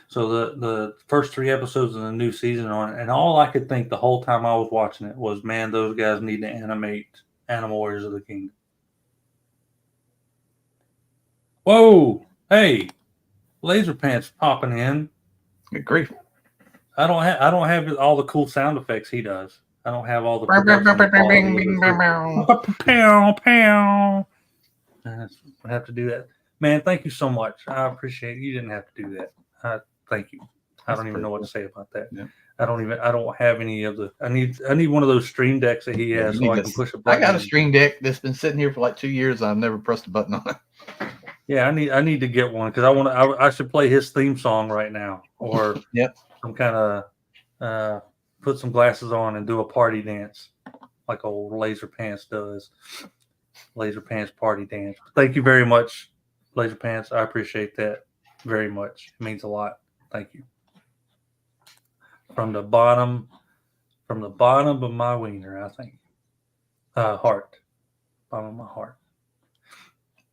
So the first 3 episodes of the new season on, and all I could think the whole time I was watching it was, man, those guys need to animate Animal Warriors of the Kingdom. Whoa, hey, Laser Pants popping in. Good grief. I don't have all the cool sound effects he does. I don't have all the production quality. Pow, pow. I have to do that. Man, thank you so much. I appreciate it. You didn't have to do that. Thank you. I don't even know what to say about that. Yeah. I don't have any of the. I need one of those stream decks that he has so I can push a button. I got a stream deck that's been sitting here for like 2 years. I've never pressed a button on it. Yeah, I need to get one because I should play his theme song right now, or some kind of put some glasses on and do a party dance like old Laser Pants does. Laser Pants party dance. Thank you very much, Laser Pants. I appreciate that very much. It means a lot. Thank you. From the bottom of my wiener, I think. Heart. Bottom of my heart.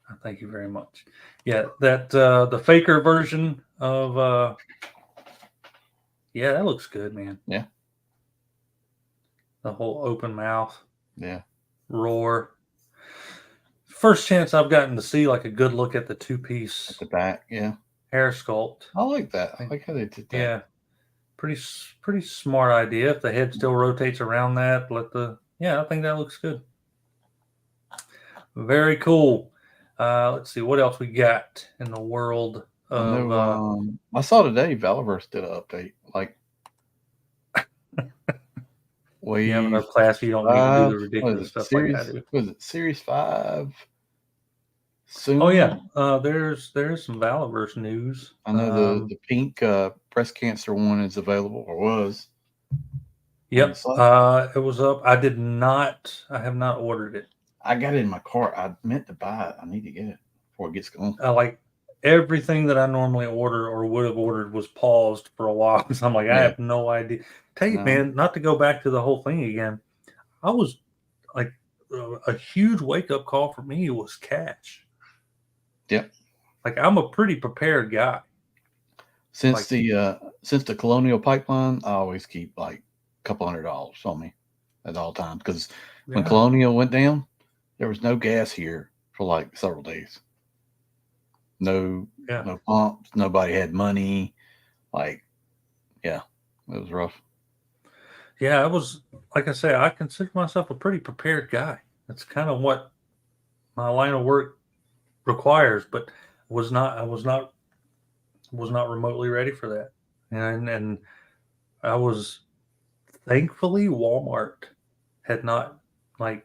I thank you very much. Yeah, that the faker version of that looks good, man. Yeah. The whole open mouth. Yeah. Roar. First chance I've gotten to see like a good look at the 2-piece at the back, hair sculpt. I like that. I like how they did that. Yeah, pretty smart idea. If the head still rotates around that, I think that looks good. Very cool. Let's see what else we got in the world of. I saw today Valorverse did an update. Like, you have enough class, you don't need to do the ridiculous stuff like that. Was it Series 5? Soon? Oh yeah, there's some Valorverse news. I know the pink breast cancer one is available, or was. Yep, it was up. I have not ordered it. I got it in my cart. I meant to buy it. I need to get it before it gets going. Like everything that I normally order or would have ordered was paused for a while because I'm like, I have no idea. Tell you, man, not to go back to the whole thing again. I was like, a huge wake up call for me was cash. Yep. Like I'm a pretty prepared guy. Since the Colonial Pipeline, I always keep like a couple $100 on me at all times because when Colonial went down, there was no gas here for like several days. No pumps. Nobody had money. Like, it was rough. Yeah, it was, like I say, I consider myself a pretty prepared guy. That's kind of what my line of work requires, but I was not remotely ready for that. And I was, thankfully, Walmart had not like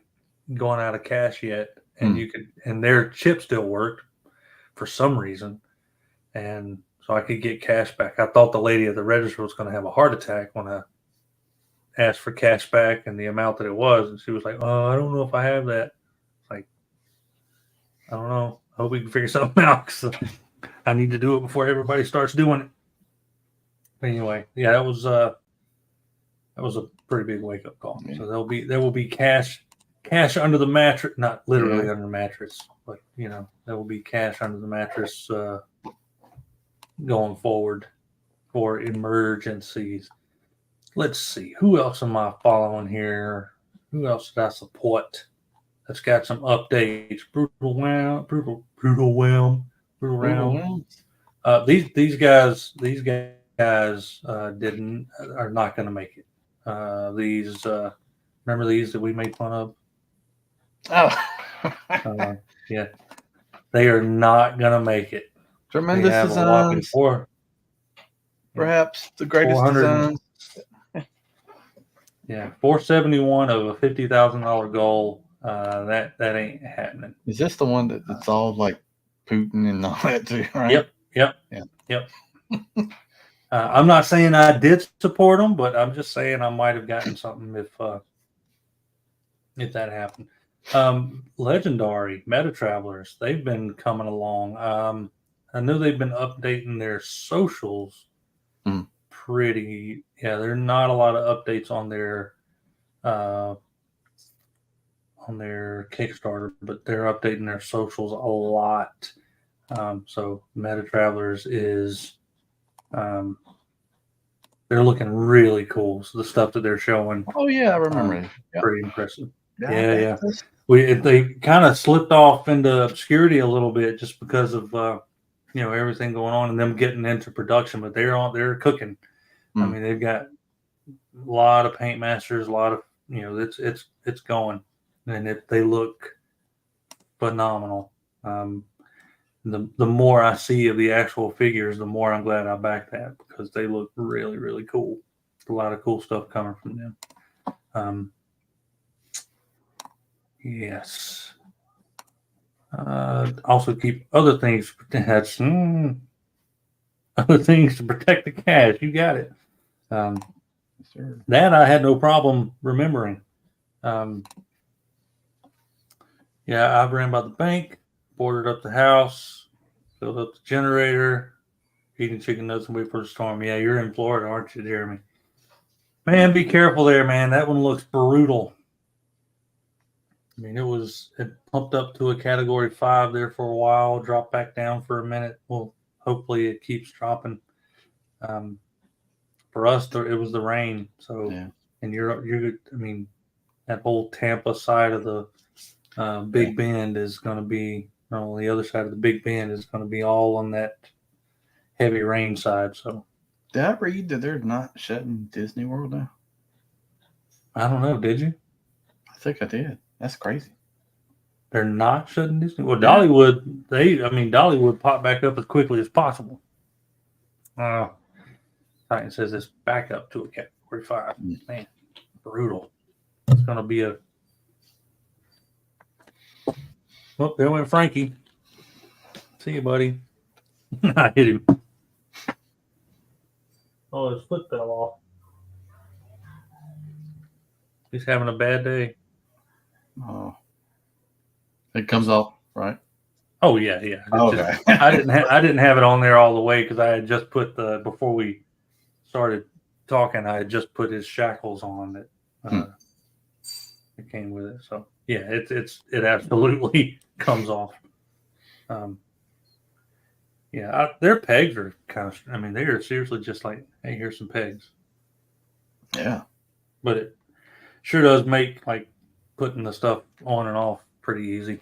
gone out of cash yet, and and their chip still worked for some reason, and so I could get cash back. I thought the lady at the register was going to have a heart attack when I asked for cash back and the amount that it was, and she was like, "Oh, I don't know if I have that." Like, I don't know. I hope we can figure something out because I need to do it before everybody starts doing it. Anyway, that was a pretty big wake up call. Yeah. So there will be cash under the mattress, not literally under the mattress, but there will be cash under the mattress going forward for emergencies. Let's see, who else am I following here? Who else did I support? That's got some updates. Brutal Realm. These guys are not going to make it. Remember these that we made fun of? Oh, yeah, they are not going to make it. Tremendous designs. Perhaps the greatest designs. Yeah, 471 of a $50,000 goal. That ain't happening. Is this the one that's all like Putin and all that too, right? Yep. Yeah. Yep. I'm not saying I did support them, but I'm just saying I might have gotten something if that happened. Legendary Meta Travelers, they've been coming along. I know they've been updating their socials pretty. Yeah, there are not a lot of updates on their Kickstarter, but they're updating their socials a lot. So Meta Travelers is they're looking really cool. So the stuff that they're showing, Oh yeah, I remember. pretty impressive. Yeah. Yeah. They kind of slipped off into obscurity a little bit just because of everything going on and them getting into production, but they're cooking. I mean, they've got a lot of paint masters, a lot of it's going, and they look phenomenal. The more I see of the actual figures, the more I'm glad I backed that because they look really, really cool. A lot of cool stuff coming from them. Yes. Also keep other things. That's other things to protect the cash. You got it. Sure. That I had no problem remembering. Yeah, I ran by the bank, boarded up the house, filled up the generator, eating chicken nuggets and wait for the storm. Yeah, you're in Florida, aren't you, Jeremy? Man, be careful there, man. That one looks brutal. I mean, it pumped up to a category 5 there for a while, dropped back down for a minute. Well, hopefully it keeps dropping. For us, it was the rain. So, Yeah. And I mean, that whole Tampa side of the Big Bend is going to be, on the other side of the Big Bend is going to be all on that heavy rain side. So, Did I read that they're not shutting Disney World now? I don't know. Did you? I think I did. That's crazy. They're not shutting Disney. Well, Dollywood, Dollywood popped back up as quickly as possible. Titan says it's back up to a category 5. Man, brutal. It's going to be a. Well, there went Frankie. See you, buddy. I hit him. Oh, his foot fell off. He's having a bad day. Oh, it comes off, right? Oh yeah. Okay. I didn't have it on there all the way because I had just put before we started talking, I had just put his shackles on that it came with it. So yeah, it absolutely comes off. Their pegs are kind of. I mean, they are seriously just like, hey, here's some pegs. Yeah, but it sure does make like putting the stuff on and off pretty easy.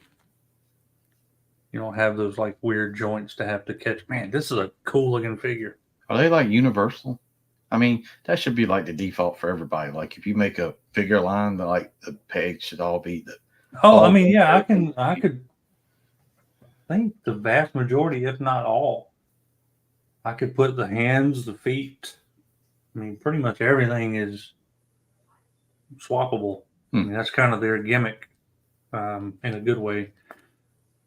You don't have those like weird joints to have to catch. Man, this is a cool looking figure. Are they like universal? I mean, that should be like the default for everybody. Like if you make a figure line, the pegs should all be the. I mean, yeah, I could think the vast majority, if not all. I could put the hands, the feet. I mean, pretty much everything is swappable. I mean, that's kind of their gimmick, in a good way.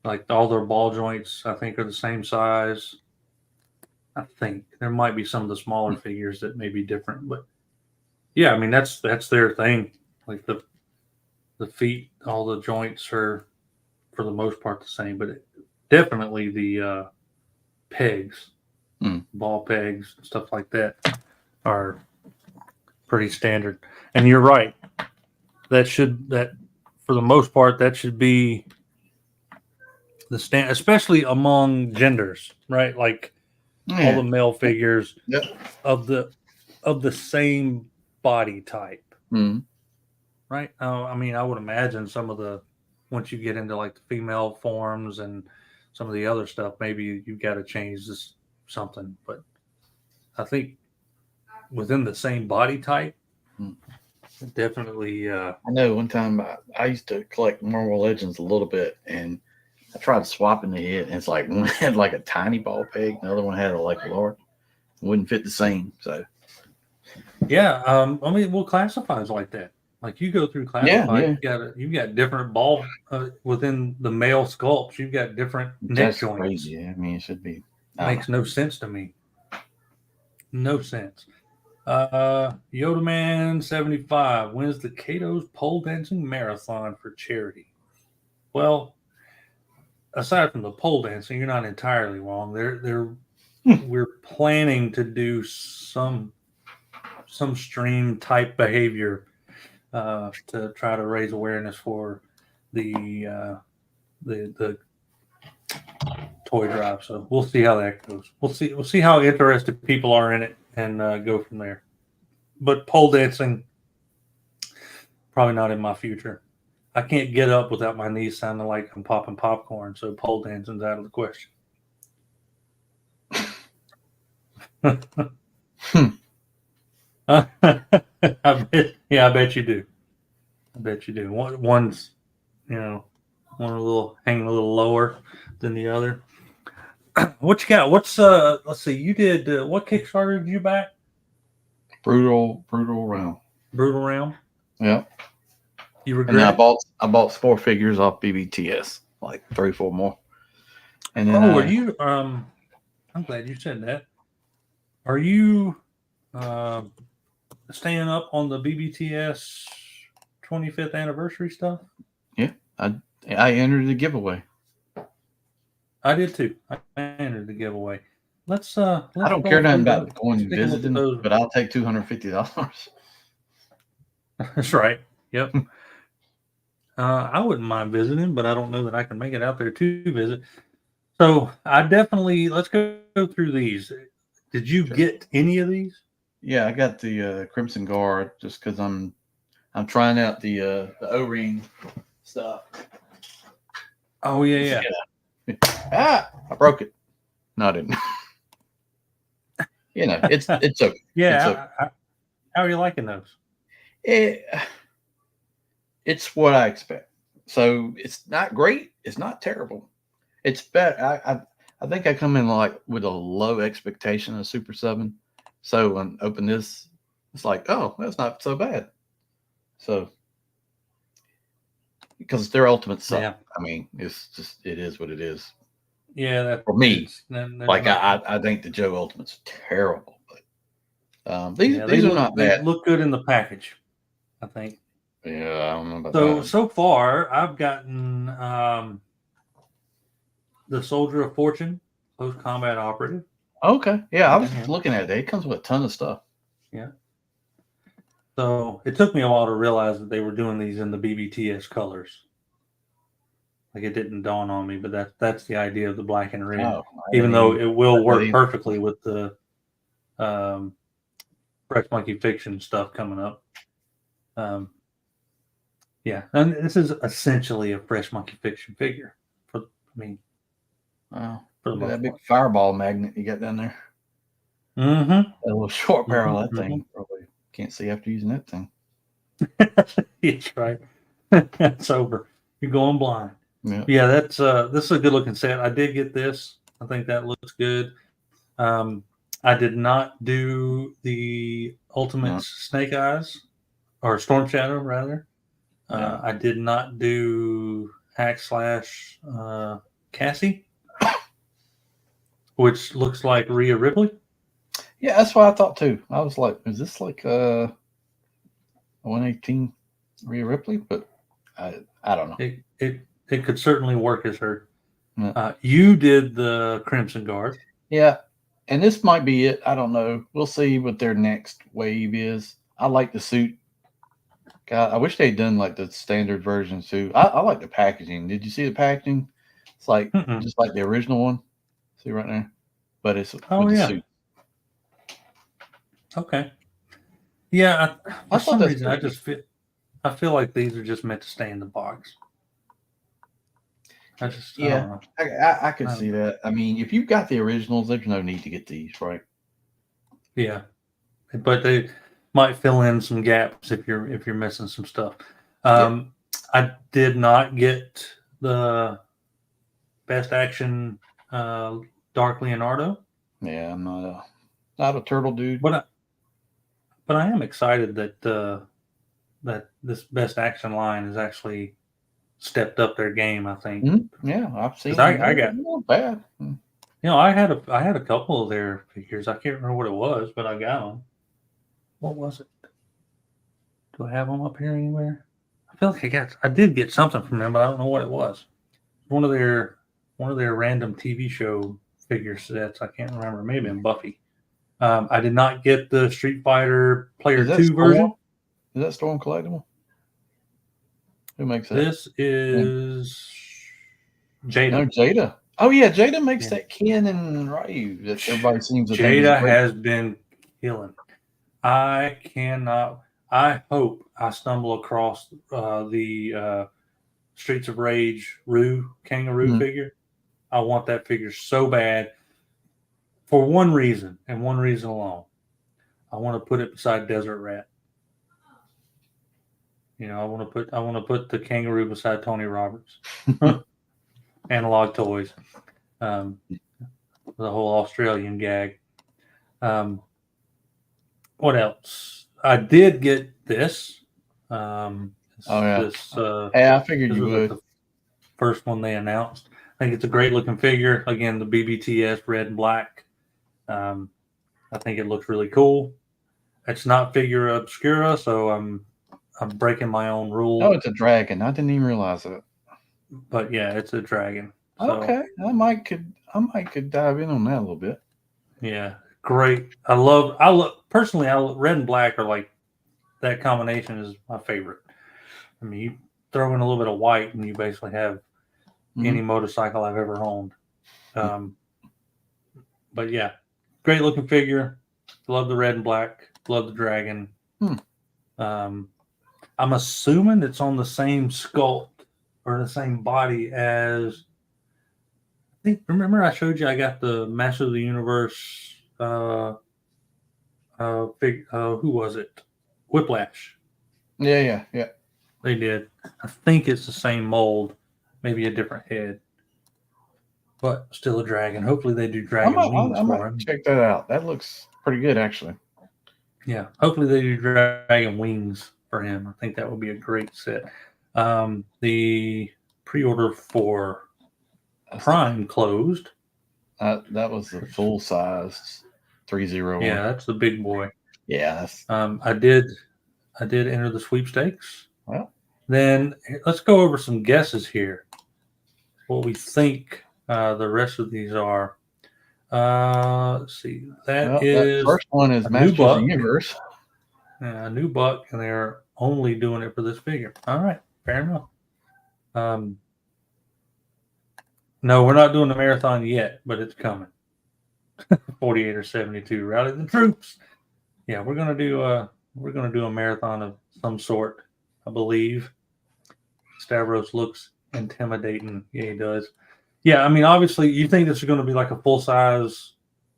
Like all their ball joints, I think, are the same size. I think there might be some of the smaller figures that may be different, but yeah, I mean that's their thing. Like the feet, all the joints are for the most part the same, but definitely the pegs, ball pegs, stuff like that are pretty standard. And you're right. That for the most part that should be the stand, especially among genders, right? Like all the male figures of the same body type, right? I mean, I would imagine some of the once you get into like the female forms and some of the other stuff, maybe you've got to change this something. But I think within the same body type, definitely. I know one time I used to collect Marvel Legends a little bit, and I tried swapping the head, and it's like one had like a tiny ball peg, the other one had a large. It wouldn't fit the same. So yeah, I mean, well, classifieds like that. Like you go through classified, you've got different ball within the male sculpts. You've got different neck That's joints. crazy. I mean, it should be. Makes no sense to me. No sense. Yoda Man 75 wins the Cato's pole dancing marathon for charity. Well, aside from the pole dancing, you're not entirely wrong. We're planning to do some stream type behavior to try to raise awareness for the toy drive. So we'll see how that goes. We'll see how interested people are in it and go from there. But pole dancing, probably not in my future. I can't get up without my knees sounding like I'm popping popcorn. So pole dancing's out of the question. I bet you do. I bet you do. One's, one a little hanging a little lower than the other. What you got? What's let's see. You did what Kickstarter did you back? Brutal Realm. Brutal Realm. Yeah. You regret? And I bought 4 figures off BBTS, like 3 or 4 more. And then are you? I'm glad you said that. Are you staying up on the BBTS 25th anniversary stuff? Yeah, I entered the giveaway. I did too. I entered the giveaway. Let's I don't care nothing about going and visiting, but I'll take $250. That's right. Yep. I wouldn't mind visiting, but I don't know that I can make it out there to visit. So I definitely let's go through these. Did you get any of these? Yeah, I got the Crimson Guard just because I'm trying out the O-ring stuff. Oh yeah. I broke it. No, I didn't. It's okay. Yeah. It's okay. How are you liking those? It's what I expect. So it's not great. It's not terrible. It's better. I think I come in like with a low expectation of Super 7. So when I open this, it's like, oh, that's not so bad. So because their ultimate suck. Yeah. I mean, it is what it is. Yeah, that for me. Like I think the Joe Ultimate's terrible, but these are not bad. They look good in the package, I think. Yeah, I don't know about that. So far, I've gotten the Soldier of Fortune, Close Combat Operative. Okay, yeah, I was looking at it. It comes with a ton of stuff. Yeah. So it took me a while to realize that they were doing these in the BBTS colors. Like it didn't dawn on me, but that's the idea of the black and red. Oh, even though it will work perfectly with the Fresh Monkey Fiction stuff coming up. Yeah, and this is essentially a Fresh Monkey Fiction figure. Wow, that big fireball magnet you got down there. Mm-hmm. That little short barrel, that thing probably can't see after using that thing. That's right. That's over. You're going blind. Yeah, that's this is a good looking set. I did get this. I think that looks good. I did not do the Ultimate Snake Eyes or Storm Shadow rather. I did not do Hack Slash Cassie, which looks like Rhea Ripley. Yeah, that's what I thought too. I was like, is this like 118 Rhea Ripley? But I don't know. It could certainly work as her. Yeah. You did the Crimson Guard. Yeah, and this might be it. I don't know. We'll see what their next wave is. I like the suit. God, I wish they'd done like the standard version too. I like the packaging. Did you see the packaging? It's like just like the original one. See right there? But it's with the suit. Okay. Yeah, for some reason I feel like these are just meant to stay in the box. I could see that. I mean, if you've got the originals, there's no need to get these, right? Yeah, but they might fill in some gaps if you're missing some stuff. I did not get the Best Action Dark Leonardo. Yeah, I'm not a turtle dude. But I am excited that that this Best Action line has actually stepped up their game. I think. Yeah, I've seen. 'Cause I got not bad. I had a couple of their figures. I can't remember what it was, but I got them. What was it? Do I have them up here anywhere? I feel like I did get something from them, but I don't know what it was. One of their random TV show figure sets. I can't remember. Maybe in Buffy. I did not get the Street Fighter Player 2 version. Is that Storm Collectible? Who makes that? This is Jada. No, Jada. Oh yeah, Jada makes that Ken and Ryu that everybody seems to think Jada is great. has been killing. I hope I stumble across the Streets of Rage Kangaroo figure. I want that figure so bad for one reason and one reason alone. I want to put it beside Desert Rat. I want to put the kangaroo beside Tony Roberts. Analog Toys. The whole Australian gag. What else? I did get this. I figured you would. The first one they announced. I think it's a great looking figure. Again, the BBTS red and black. I think it looks really cool. It's not figure obscura, so I'm breaking my own rule. Oh, it's a dragon. I didn't even realize it. But yeah, it's a dragon. So, okay, I might could dive in on that a little bit. Yeah, great. I love personally. Red and black are like that combination is my favorite. I mean, you throw in a little bit of white, and you basically have any motorcycle I've ever owned. But yeah, great looking figure. Love the red and black. Love the dragon. I'm assuming it's on the same sculpt or the same body as. I think. Remember, I showed you. I got the Master of the Universe. Who was it? Whiplash. Yeah. They did. I think it's the same mold, maybe a different head, but still a dragon. Hopefully, they do dragon wings for him. Check that out. That looks pretty good, actually. Yeah, hopefully they do dragon wings for him. I think that would be a great set. The pre-order for Prime closed. That was the full size 301. Yeah, that's the big boy. Yeah, I did enter the sweepstakes. Well, then let's go over some guesses here. What we think the rest of these are. Let's see. That first one is Masters of the Universe. A new buck, and they're only doing it for this figure. All right, fair enough. No, we're not doing the marathon yet, but it's coming. 48 or 72. Rally the troops. Yeah, we're gonna do a marathon of some sort, I believe. Stavros looks intimidating. Yeah, he does. Yeah, I mean, obviously, you think this is going to be like a full-size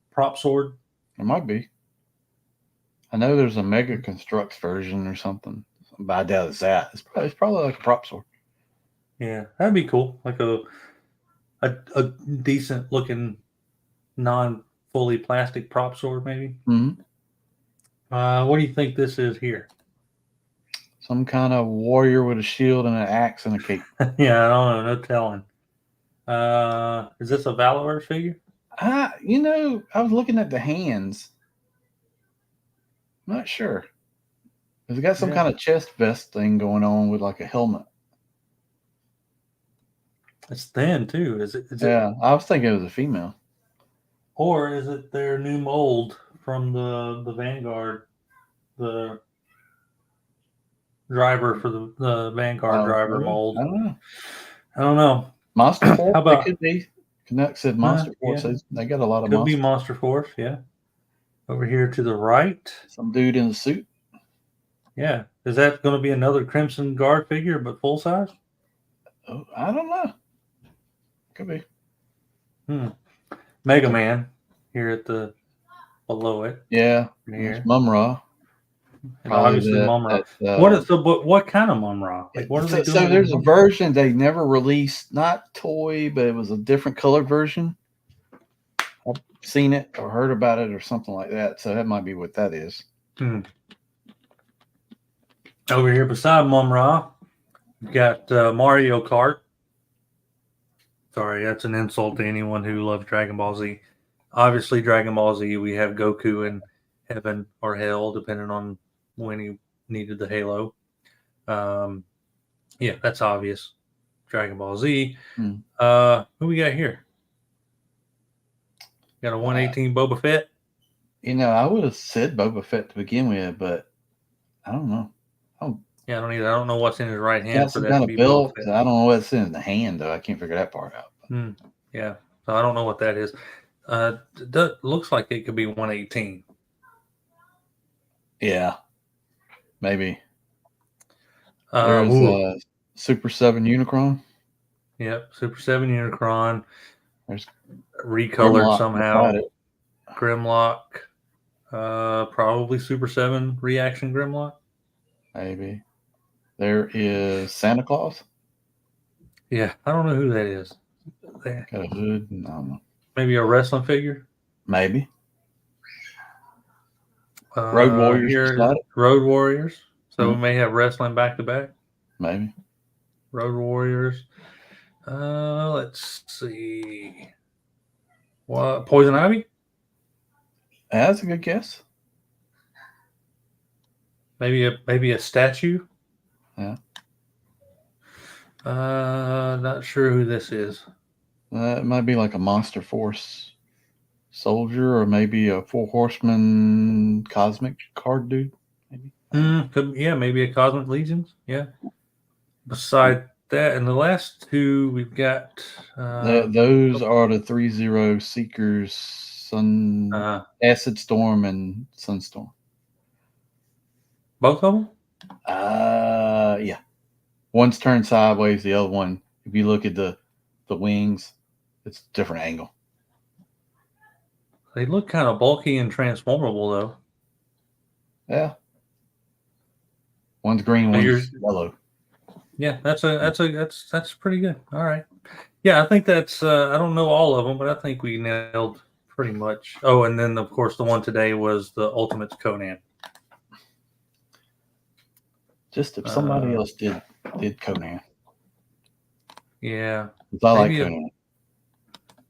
prop sword? It might be. I know there's a Mega Constructs version or something, but I doubt it's that. It's probably like a prop sword. Yeah, that'd be cool. Like a decent-looking, non-fully plastic prop sword, maybe. What do you think this is here? Some kind of warrior with a shield and an axe and a cape. Yeah, I don't know. No telling. Is this a Valor figure? I was looking at the hands. I'm not sure. It's got some kind of chest vest thing going on with like a helmet. It's thin too. Is it? I was thinking it was a female. Or is it their new mold from the Vanguard, the driver for the Vanguard driver mold? I don't know. Monster Force? How about, it could be. Canuck said Monster Force. Yeah. They got a lot of Could be Monster Force, yeah. Over here to the right. Some dude in a suit. Yeah. Is that going to be another Crimson Guard figure, but full size? Oh, I don't know. Could be. Mega Man here at the below it. Yeah. Here. Mum-Ra. Obviously, Mum-Ra. What kind of Mum-Ra? Like, what are they doing? So there's a version they never released, not toy, but it was a different color version. I've seen it or heard about it or something like that. So that might be what that is. Over here beside Mum Ra, we've got Mario Kart. Sorry, that's an insult to anyone who loves Dragon Ball Z. Obviously, Dragon Ball Z, we have Goku in heaven or hell, depending on when he needed the halo. Yeah, that's obvious. Dragon Ball Z. Hmm. Who we got here? Got a 118 Boba Fett. I would have said Boba Fett to begin with, but I don't know. Yeah, I don't either. I don't know what's in his right hand Got for some that kind to of be belt. Boba Fett. I don't know what's in the hand though. I can't figure that part out. Yeah, so I don't know what that is. Looks like it could be 118. Yeah, maybe. There's a Super 7 Unicron. Yep, Super 7 Unicron. There's recolored Grimlock somehow. beside it. Grimlock. Probably Super 7 reaction Grimlock. Maybe. There is Santa Claus. Yeah, I don't know who that is. Got a hood. I don't know. Maybe a wrestling figure. Maybe. Road Warriors beside it. Road Warriors. So we may have wrestling back to back. Maybe. Road Warriors. Let's see. What, Poison Ivy? That's a good guess. Maybe a statue. Yeah. Not sure who this is. It might be like a Monster Force soldier, or maybe a Four Horsemen cosmic card dude. Maybe. Maybe a Cosmic Legions. Yeah. Beside that, and the last two we've got. Those are the 3-0 Seekers, Acid Storm and Sunstorm. Both of them? Yeah. One's turned sideways. The other one, if you look at the wings, it's a different angle. They look kind of bulky and transformable, though. Yeah. One's green, one's yellow. Yeah, that's pretty good. All right. Yeah, I think that's. I don't know all of them, but I think we nailed pretty much. Oh, and then of course the one today was the Ultimates Conan. Just if somebody else did Conan. Yeah. I like Conan.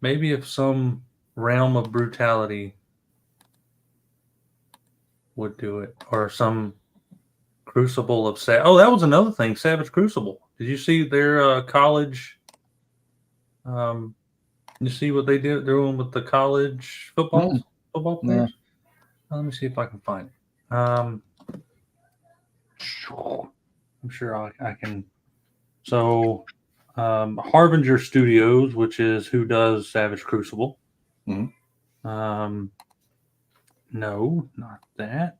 Maybe if some realm of brutality would do it, or some Crucible of Oh, that was another thing. Savage Crucible. Did you see their college? You see what they did? They're doing with the college football players. Let me see if I can find it. I'm sure I can. So, Harbinger Studios, which is who does Savage Crucible. Mm-hmm. No, not that.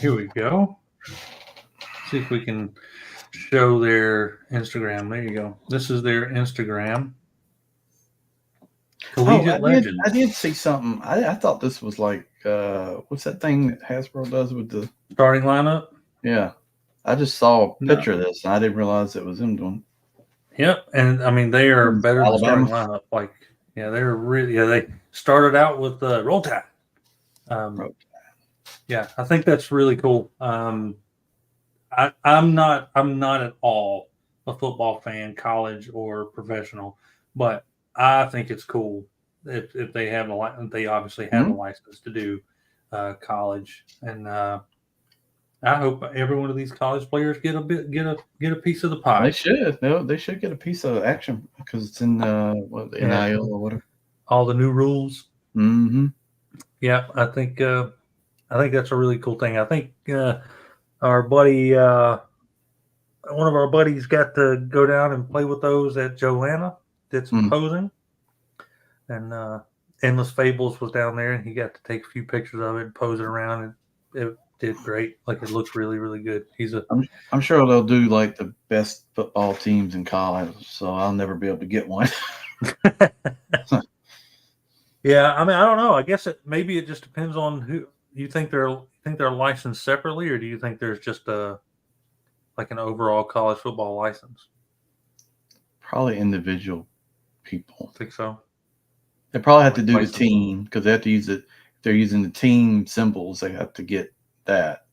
Here we go. See if we can show their Instagram. There you go. This is their Instagram. Collegiate Legends. I did see something. I thought this was like what's that thing that Hasbro does with the starting lineup? Yeah. I just saw a picture of this and I didn't realize it was them doing. Yep. And I mean they are better than starting lineup. Like, yeah, they're really they started out with Roll Tide. Yeah, I think that's really cool. I'm not at all a football fan, college or professional, but I think it's cool if they have they obviously have a license to do college, and I hope every one of these college players get a piece of the pie. They should. No, they should get a piece of action because it's in the NIL or whatever. All the new rules. Mm-hmm. Yeah, I think that's a really cool thing. I think our buddy, one of our buddies, got to go down and play with those at Joanna. Did some posing, and Endless Fables was down there, and he got to take a few pictures of it and pose it around, and it did great. Like, it looks really, really good. I'm sure they'll do like the best football teams in college, so I'll never be able to get one. Yeah, I mean, I don't know. I guess maybe it just depends on who you think they're licensed separately, or do you think there's just an overall college football license? Probably individual people. I think so. They probably have to do the license. team because they have to use it. If they're using the team symbols, they have to get that.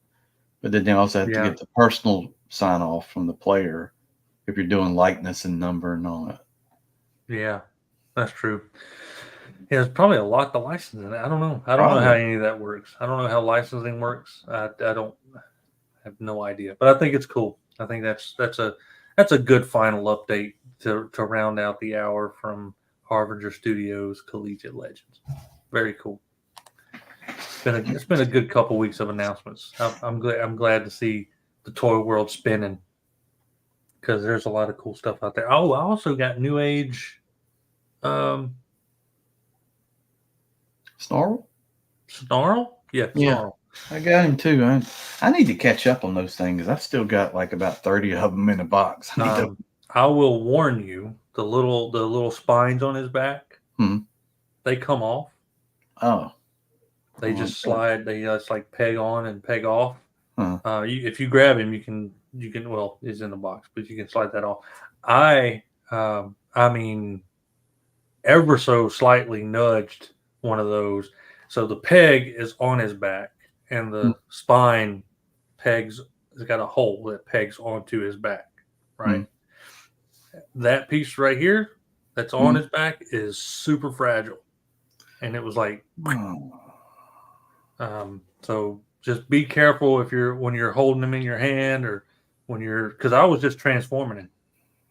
But then they also have to Yeah. get the personal sign off from the player if you're doing likeness and number and all that. Yeah, that's true. Yeah, there's probably a lot to license in it. I don't know. I don't know how Probably. any of that works. I don't know how licensing works. I don't have no idea. But I think it's cool. I think that's a good final update to round out the hour from Harbinger Studios Collegiate Legends. Very cool. It's been a good couple weeks of announcements. I'm glad to see the toy world spinning because there's a lot of cool stuff out there. Oh, I also got New Age Snarl? Snarl? Yeah, Yeah. Snarl. I got him too. I need to catch up on those things. I've still got like about 30 of them in a box. I will warn you, the little spines on his back, they come off. Oh. They just slide. They it's like peg on and peg off. Huh. If you grab him, you can. Well, he's in the box, but you can slide that off. I mean, ever so slightly nudged one of those, so the peg is on his back, and the spine pegs has got a hole that pegs onto his back. Right. That piece right here, that's on his back, is super fragile, and it was like. So just be careful when you're holding them in your hand or because I was just transforming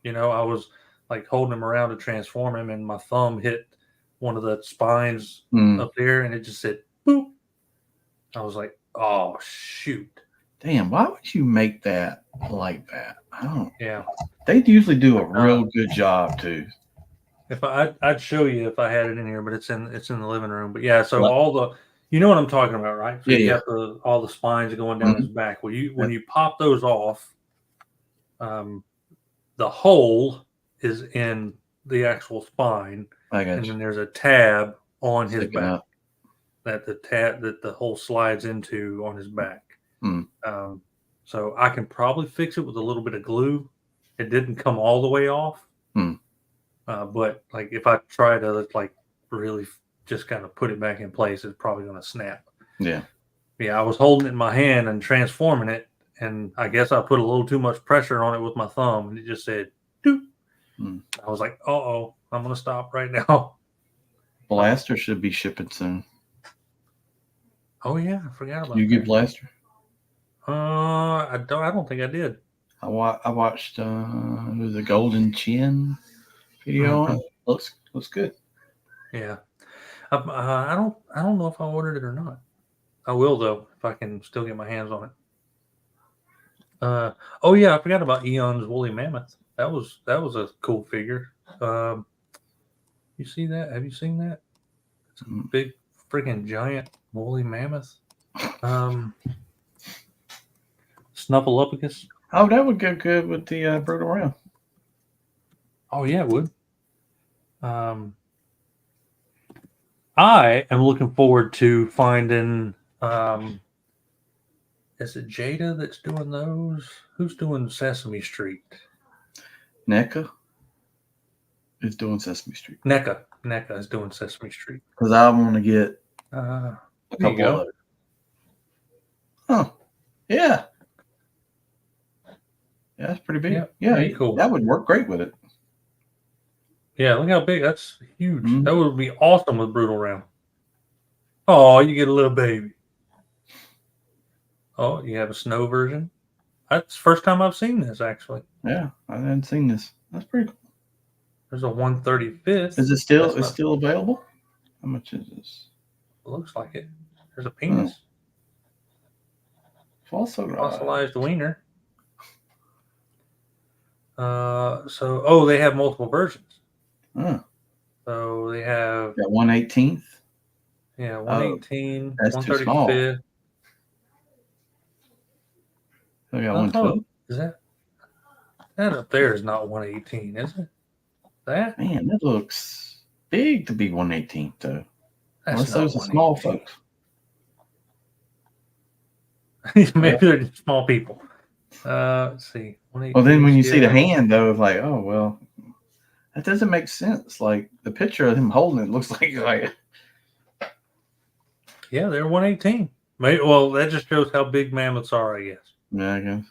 him. I was like holding him around to transform him, and my thumb hit one of the spines up there, and it just said boop. I was like, oh shoot. Damn, why would you make that like that? I don't. Yeah. They usually do a real good job too. If I'd show you if I had it in here, but it's in the living room. But yeah, so all the you know what I'm talking about, right? So you have all the spines going down his back. When you pop those off, the hole is in the actual spine, and then there's a tab on his back that the hole slides into on his back. So I can probably fix it with a little bit of glue. It didn't come all the way off, but like if I try to like really just kind of put it back in place, it's probably going to snap. Yeah. I was holding it in my hand and transforming it, and I guess I put a little too much pressure on it with my thumb, and it just said, "Doop." I was like, "Uh-oh, I'm going to stop right now." Blaster should be shipping soon. Oh yeah, I forgot about that. You get Blaster? I don't think I did. I watched the Golden Chin video on it. Looks good. Yeah. I don't know if I ordered it or not. I will though if I can still get my hands on it. Oh yeah, I forgot about Eon's woolly mammoth. That was a cool figure. You see that? Have you seen that? It's a big freaking giant woolly mammoth. Snuffleupagus. Oh, that would go good with the Brutal Round. Oh yeah, it would. I am looking forward to finding. Is it Jada that's doing those? Who's doing Sesame Street? NECA is doing Sesame Street. NECA is doing Sesame Street. Because I want to get a couple of those. Oh, yeah. Yeah, that's pretty big. Yeah, cool. That would work great with it. Yeah, look how big. That's huge. That would be awesome with Brutal Round. Oh, you get a little baby. Oh, you have a snow version? That's the first time I've seen this, actually. Yeah, I hadn't seen this. That's pretty cool. There's a 135th. Is it still available? How much is this? It looks like it. There's a penis. Fossilized wiener. They have multiple versions. So they have that 1/18th. Yeah, 118. That's 135th. Too small. I got 112. Is that up there is not 118, is it? That man, that looks big to be 1/18th though. Unless those are small folks. Maybe they're just small people. Let's see. Well, then when you see the hand though, it's like, oh well, That doesn't make sense. Like the picture of him holding it looks like Yeah, they're 118. Well, that just shows how big mammoths are, I guess. yeah, I guess.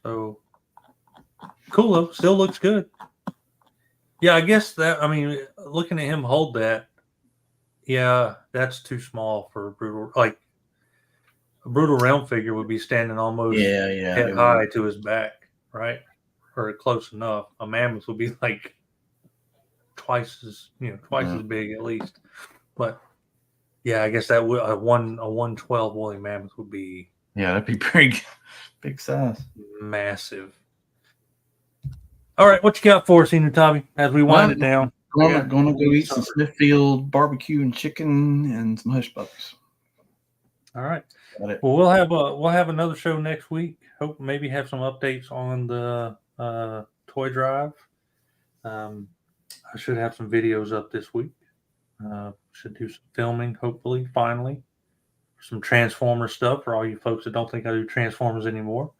So cool though. Still looks good. Yeah, I guess that. I mean, looking at him hold that, yeah, that's too small for a brutal. Like a brutal realm figure would be standing almost Yeah, head high to his back, right, or close enough. A mammoth would be like twice as big at least. But yeah, I guess that would a 112 woolly mammoth would be that'd be pretty big size. massive. All right, what you got for us, Enewtabie, as we wind it down? Gonna go eat some Smithfield barbecue and chicken and some hush puppies. All right. Well, we'll have another show next week. Hope maybe have some updates on the toy drive. I should have some videos up this week. Should do some filming, hopefully, finally. Some Transformers stuff for all you folks that don't think I do Transformers anymore.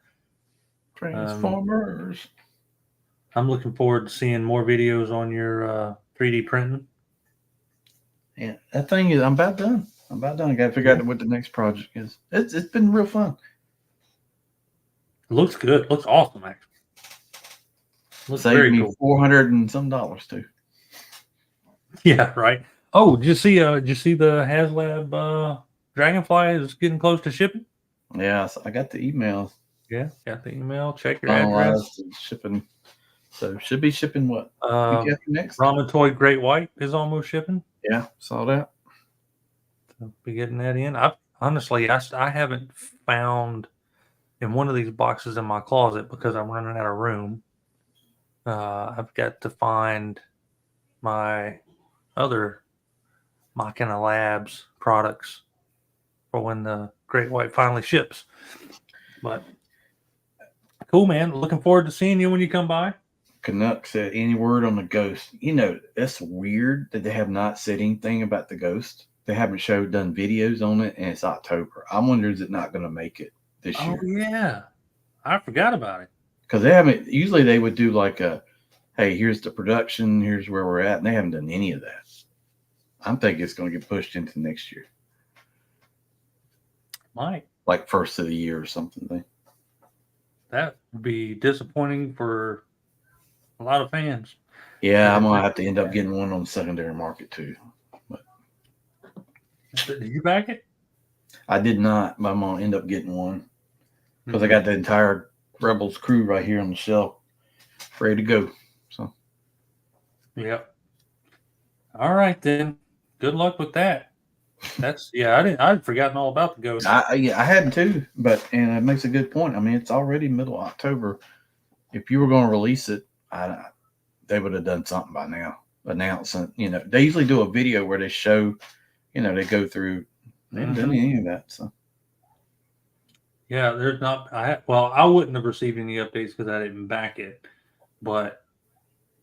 Transformers. I'm looking forward to seeing more videos on your 3D printing. Yeah, that thing is. I'm about done. I got to figure out what the next project is. It's been real fun. It looks good. It looks awesome, actually. Looks saved me cool. $400 and some too. Yeah, right. Oh, did you see the HasLab Dragonfly is getting close to shipping? Yeah, so I got the email. Yeah, got the email. Check your address. Shipping. So should be shipping what? Week after next. Ramen Toy Great White is almost shipping. Yeah, saw that. So be getting that in. I haven't found in one of these boxes in my closet because I'm running out of room. I've got to find my other Machina Labs products for when the Great White finally ships. But cool, man. Looking forward to seeing you when you come by. Canuck said, any word on the ghost? You know, that's weird that they have not said anything about the ghost. They haven't done videos on it, and it's October. I wonder, is it not going to make it this year? Oh, yeah. I forgot about it. Because they haven't, usually they would do like hey, here's the production, here's where we're at, and they haven't done any of that. I'm thinking it's going to get pushed into next year. Might. Like first of the year or something. That would be disappointing for a lot of fans. Yeah, I'm going to have to end up getting one on the secondary market too. But did you back it? I did not, but I'm going to end up getting one. Because I got the entire Rebels crew right here on the shelf ready to go. So, yep. All right, then. Good luck with that. I'd forgotten all about the ghost. I had to, and it makes a good point. I mean, it's already middle of October. If you were going to release it, they would have done something by now. Announcing, they usually do a video where they show, they go through. They haven't done any of that. So, yeah, there's not. I wouldn't have received any updates because I didn't back it, but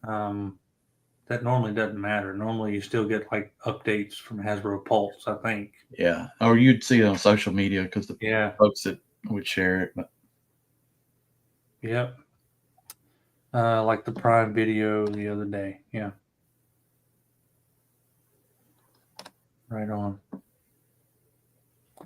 that normally doesn't matter. Normally, you still get like updates from Hasbro Pulse, I think. Yeah, or you'd see it on social media because the folks that would share it. But yep, like the Prime video the other day. Yeah, right on.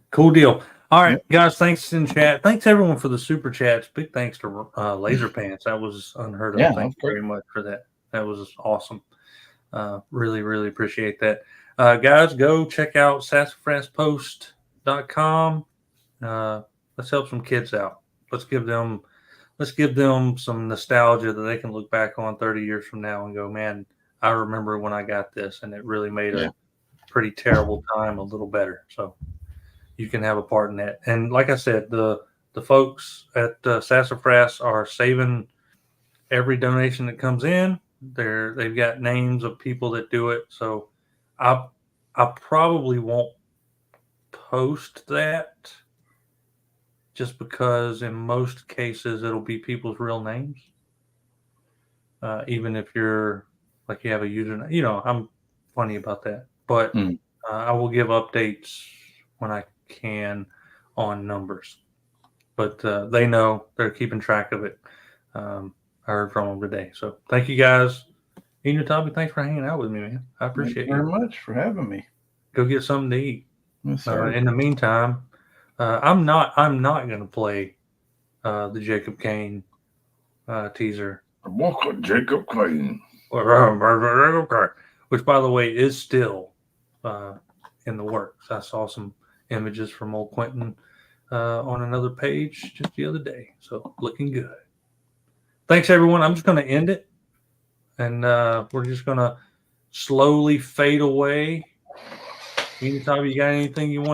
Cool deal. All right, guys. Thanks in chat. Thanks everyone for the super chats. Big thanks to Laser Pants. That was unheard of. Yeah, thank you very much for that. That was awesome. Really, really appreciate that. Guys, go check out sassafraspost.com. Let's help some kids out. Let's give them some nostalgia that they can look back on 30 years from now and go, man, I remember when I got this and it really made a pretty terrible time a little better. So you can have a part in that. And like I said, the folks at Sassafras are saving every donation that comes in. They've got names of people that do it. So I probably won't post that just because in most cases it'll be people's real names. Even if you're like you have a username, I'm funny about that. But I will give updates when I can on numbers. But they know they're keeping track of it. I heard from him today. So thank you guys. Enewtabie, thanks for hanging out with me, man. I Thank appreciate you you. very much for having me. Go get something to eat. Yes, sir. In the meantime, I'm not going to play the Jacob Kane teaser. Walk on Jacob Kane. Which, by the way, is still in the works. I saw some images from old Quentin on another page just the other day. So looking good. Thanks, everyone. I'm just going to end it. And we're just going to slowly fade away. Enewtabie, you got anything you want to